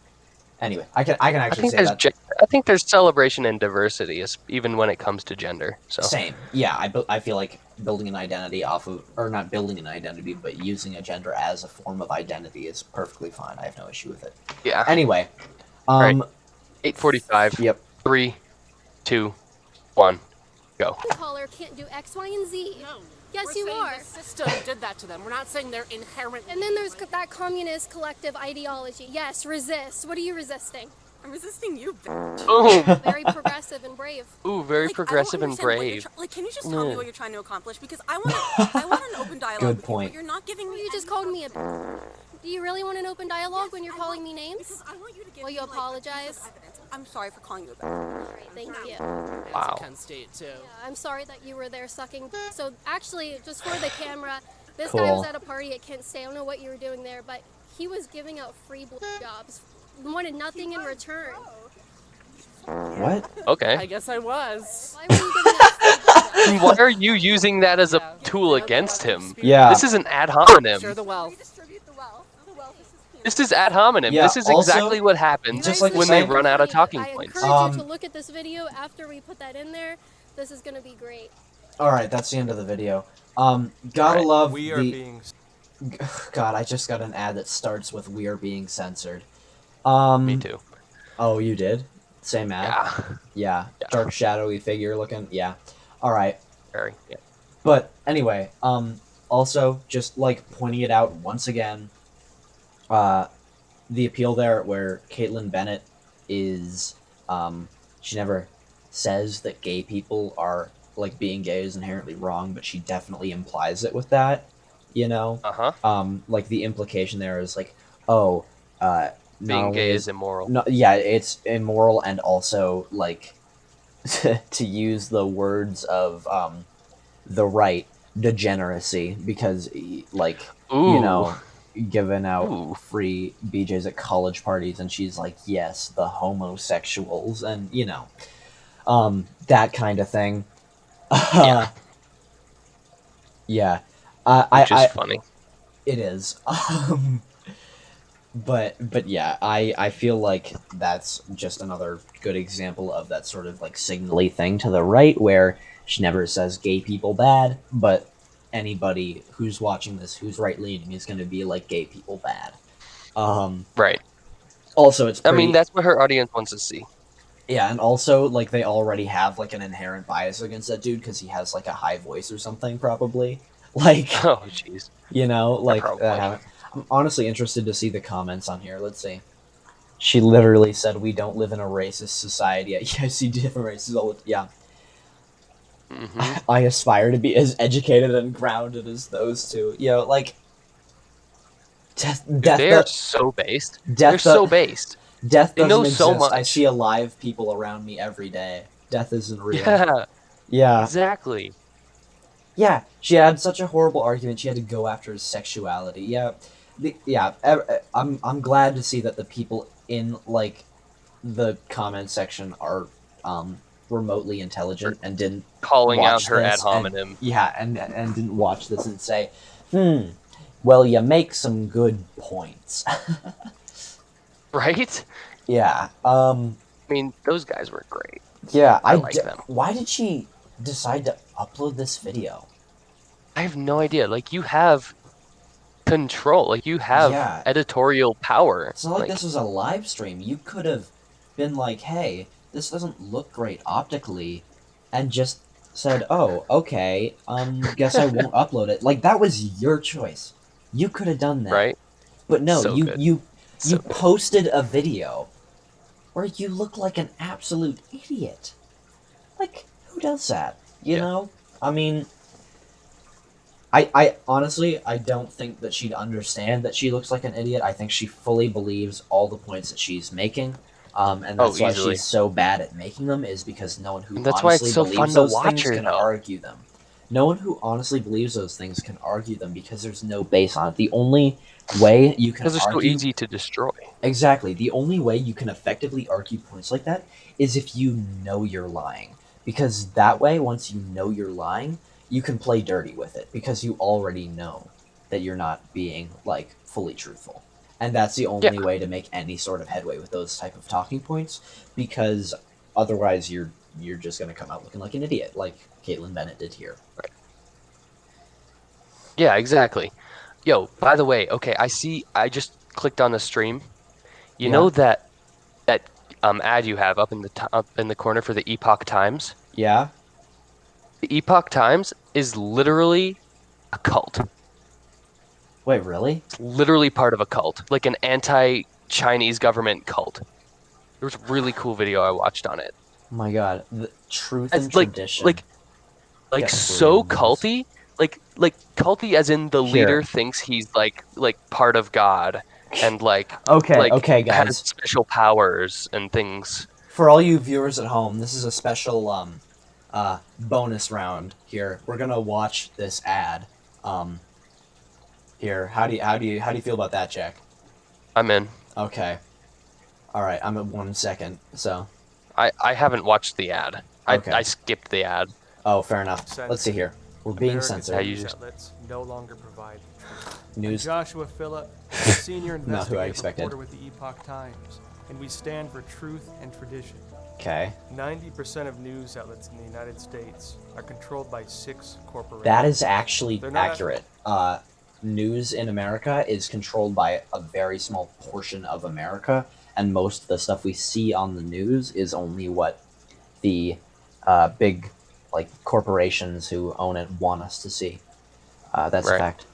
anyway, I can actually say that. I think there's celebration and diversity, even when it comes to gender. So same. Yeah, I feel like building an identity off of, or not building an identity, but using a gender as a form of identity is perfectly fine. I have no issue with it. Yeah. Anyway, right. 8:45. Yep. 3, 2, 1, go. Caller can't do X, Y, and Z. No. Yes, you are. The system did that to them. We're not saying they're inherent. And then there's that communist collective ideology. Yes, resist. What are you resisting? I'm resisting you, bitch. Ooh. Very progressive and brave. Ooh, very progressive and brave. Can you just tell me what you're trying to accomplish? Because I want an open dialogue. Good with point. You, but you're not giving me. You just called me a. Do you really want an open dialogue when you're calling me names? Because I want you to give Will you apologize? I'm sorry for calling you a bitch. Alright, thank you. Wow. Penn State too. Yeah, I'm sorry that you were there sucking. So actually, just for the camera, this guy was at a party at Kent State. I don't know what you were doing there, but he was giving out free blowjobs. Wanted nothing in return. What? Okay. I guess I was. Why were you giving out free blowjobs? Why are you using that as a tool against him? Yeah. This is an ad hominem. Share the wealth. This is ad hominem. Yeah, this is also, exactly what happens just like when they run out of talking points. I encourage you to look at this video after we put that in there. This is gonna be great. Alright, that's the end of the video. Gotta love We are being... God, I just got an ad that starts with "We are being censored." Me too. Oh, you did? Same ad? Yeah. Dark, shadowy figure looking? Yeah. Alright. Very, yeah. But, anyway, also, just, like, pointing it out once again, the appeal there where Kaitlin Bennet is, she never says that gay people are, like, being gay is inherently wrong, but she definitely implies it with that, you know? Like, the implication there is, like, oh, being gay is immoral. No, yeah, it's immoral, and also, like, to use the words of, the right, degeneracy, because, like, you know, giving out free BJs at college parties, and she's like, yes, the homosexuals, and, you know, that kind of thing. Yeah. Yeah. Which is funny. It is. But yeah, I feel like that's just another good example of that sort of, like, signally thing to the right, where She never says gay people bad, but anybody who's watching this who's right-leaning is going to be like gay people bad. Right. Also, it's I pretty... mean, that's what her audience wants to see. Yeah, and also, like, they already have, like, an inherent bias against that dude because he has, like, a high voice or something, probably. Like, oh, jeez. You know, like, probably. I'm honestly interested to see the comments on here. Let's see. She literally said, "We don't live in a racist society." Yeah, I see different races all the... Yeah. I aspire to be as educated and grounded as those two. You know, like... They are so based. They're so based. Death they doesn't know exist. so much. I see alive people around me every day. Death isn't real. Yeah. Yeah. Exactly. Yeah, she had such a horrible argument. She had to go after his sexuality. Yeah, I'm glad to see that the people in like the comment section are remotely intelligent and didn't calling out watch her ad this hominem. and didn't watch this and say, well, you make some good points. Right? Yeah. I mean, those guys were great. Yeah, I like them. Why did she decide to upload this video? I have no idea. Like, you have control. Like, you have editorial power. It's not like this was a live stream. You could have been like, hey, this doesn't look great optically, and just said, oh, okay, guess I won't upload it. Like, that was your choice. You could have done that. Right? But no, So you posted a video where you look like an absolute idiot. Like, who does that? You know? I mean... I honestly, I don't think that she'd understand that she looks like an idiot. I think she fully believes all the points that she's making. And that's why she's so bad at making them, is because no one who honestly believes those things can argue them. No one who honestly believes those things can argue them because there's no base on it. The only way you can argue... Because they're so easy to destroy. Exactly. The only way you can effectively argue points like that is if you know you're lying. Because that way, once you know you're lying... you can play dirty with it because you already know that you're not being like fully truthful, and that's the only way to make any sort of headway with those type of talking points, because otherwise you're just gonna come out looking like an idiot, like Kaitlin Bennet did here. Right. Yeah, exactly. Yo, by the way, okay, I just clicked on the stream. You know that ad you have up in the corner for the Epoch Times? Yeah. The Epoch Times is literally a cult. Wait, really? It's literally part of a cult, like an anti-Chinese government cult. There was a really cool video I watched on it. Oh my god, the truth and tradition. Like so culty, like culty as in the leader thinks he's like part of God and like okay, guys, has special powers and things. For all you viewers at home, this is a special bonus round here. We're gonna watch this ad. Here, how do you feel about that, Jack? I'm in. Okay. All right, I'm at 1 second. So. I haven't watched the ad. I skipped the ad. Oh, fair enough. Let's see here. We're being censored. News outlets no longer provide news. I'm Joshua Phillip, senior investigative reporter with the Epoch Times, and we stand for truth and tradition. Okay. 90% of news outlets in the United States are controlled by 6 corporations. That is actually accurate. News in America is controlled by a very small portion of America, and most of the stuff we see on the news is only what the big corporations who own it want us to see. That's a fact.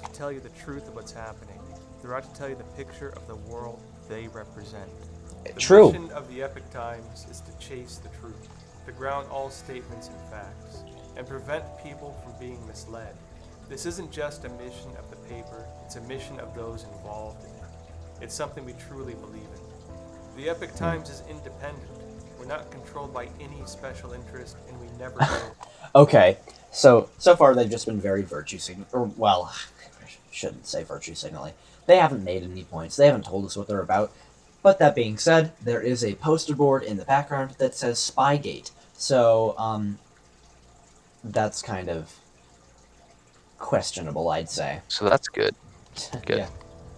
To tell you the truth of what's happening, they're out to tell you the picture of the world they represent. True. The mission of the Epoch Times is to chase the truth, to ground all statements in facts, and prevent people from being misled. This isn't just a mission of the paper, it's a mission of those involved in it. It's something we truly believe in. The Epoch Times is independent. We're not controlled by any special interest, and we never will. Okay, so far they've just been very virtue well, I shouldn't say virtue signaling. They haven't made any points. They haven't told us what they're about. But that being said, there is a poster board in the background that says Spygate. So, that's kind of questionable, I'd say. So that's good. Good.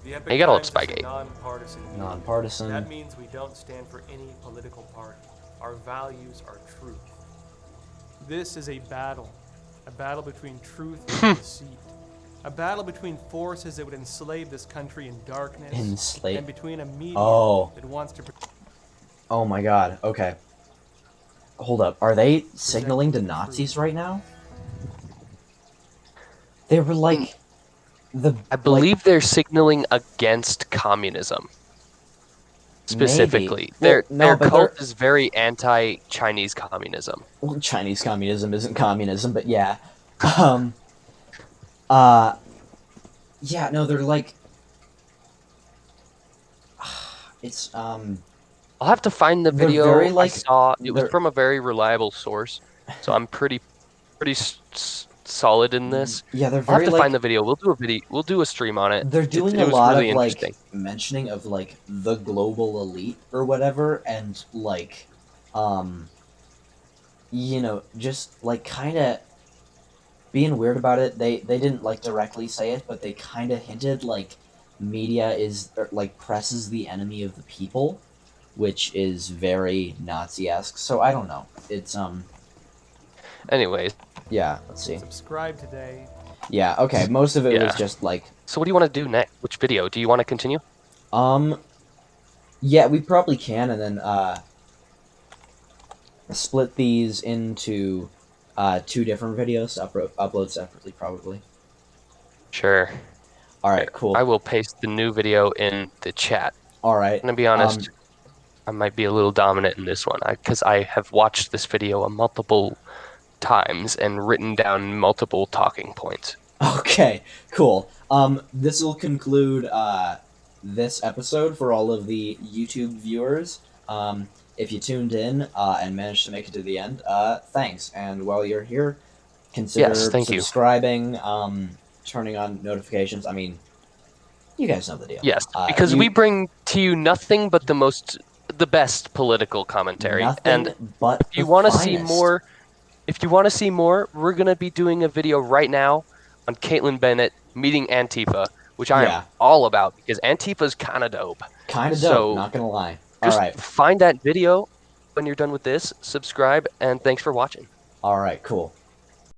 Yeah. You gotta love Spygate. Nonpartisan. That means we don't stand for any political party. Our values are truth. This is a battle between truth and deceit. A battle between forces that would enslave this country in darkness. Enslave? And between a media that wants to... Oh my god, okay. Hold up, are they signaling to Nazis right now? They were like... I believe they're signaling against communism. Specifically. Maybe. Their cult is very anti-Chinese communism. Well, Chinese communism isn't communism, but yeah. Yeah, no, they're like... It's, I'll have to find the video very, like, I saw. It was from a very reliable source, so I'm pretty solid in this. Yeah, they're I'll very, have to like... find the video. We'll do a stream on it. They're doing it a was lot really of, like, interesting. mentioning of, like, the global elite or whatever, and, like, you know, just, like, kind of being weird about it. They didn't, like, directly say it, but they kind of hinted, like, media is, like, press is the enemy of the people, which is very Nazi-esque, so I don't know. It's, Anyways. Yeah, let's see. Subscribe today. Yeah, okay, most of it was just, like... So what do you want to do next? Which video? Do you want to continue? Yeah, we probably can, and then, split these into, 2 different videos, upload separately, probably. Sure. Alright, cool. I will paste the new video in the chat. Alright. I'm gonna be honest, I might be a little dominant in this one, because I have watched this video multiple times and written down multiple talking points. Okay, cool. This will conclude, this episode for all of the YouTube viewers. If you tuned in, and managed to make it to the end, thanks. And while you're here, consider subscribing, turning on notifications. I mean, you guys know the deal. Yes, because we bring to you nothing but the best political commentary. Nothing but if you want to see more, we're gonna be doing a video right now on Kaitlin Bennet meeting Antifa, which I am all about because Antifa's kind of dope. Kind of dope, not gonna lie. Just Alright. find that video when you're done with this, subscribe, and thanks for watching. Alright, cool.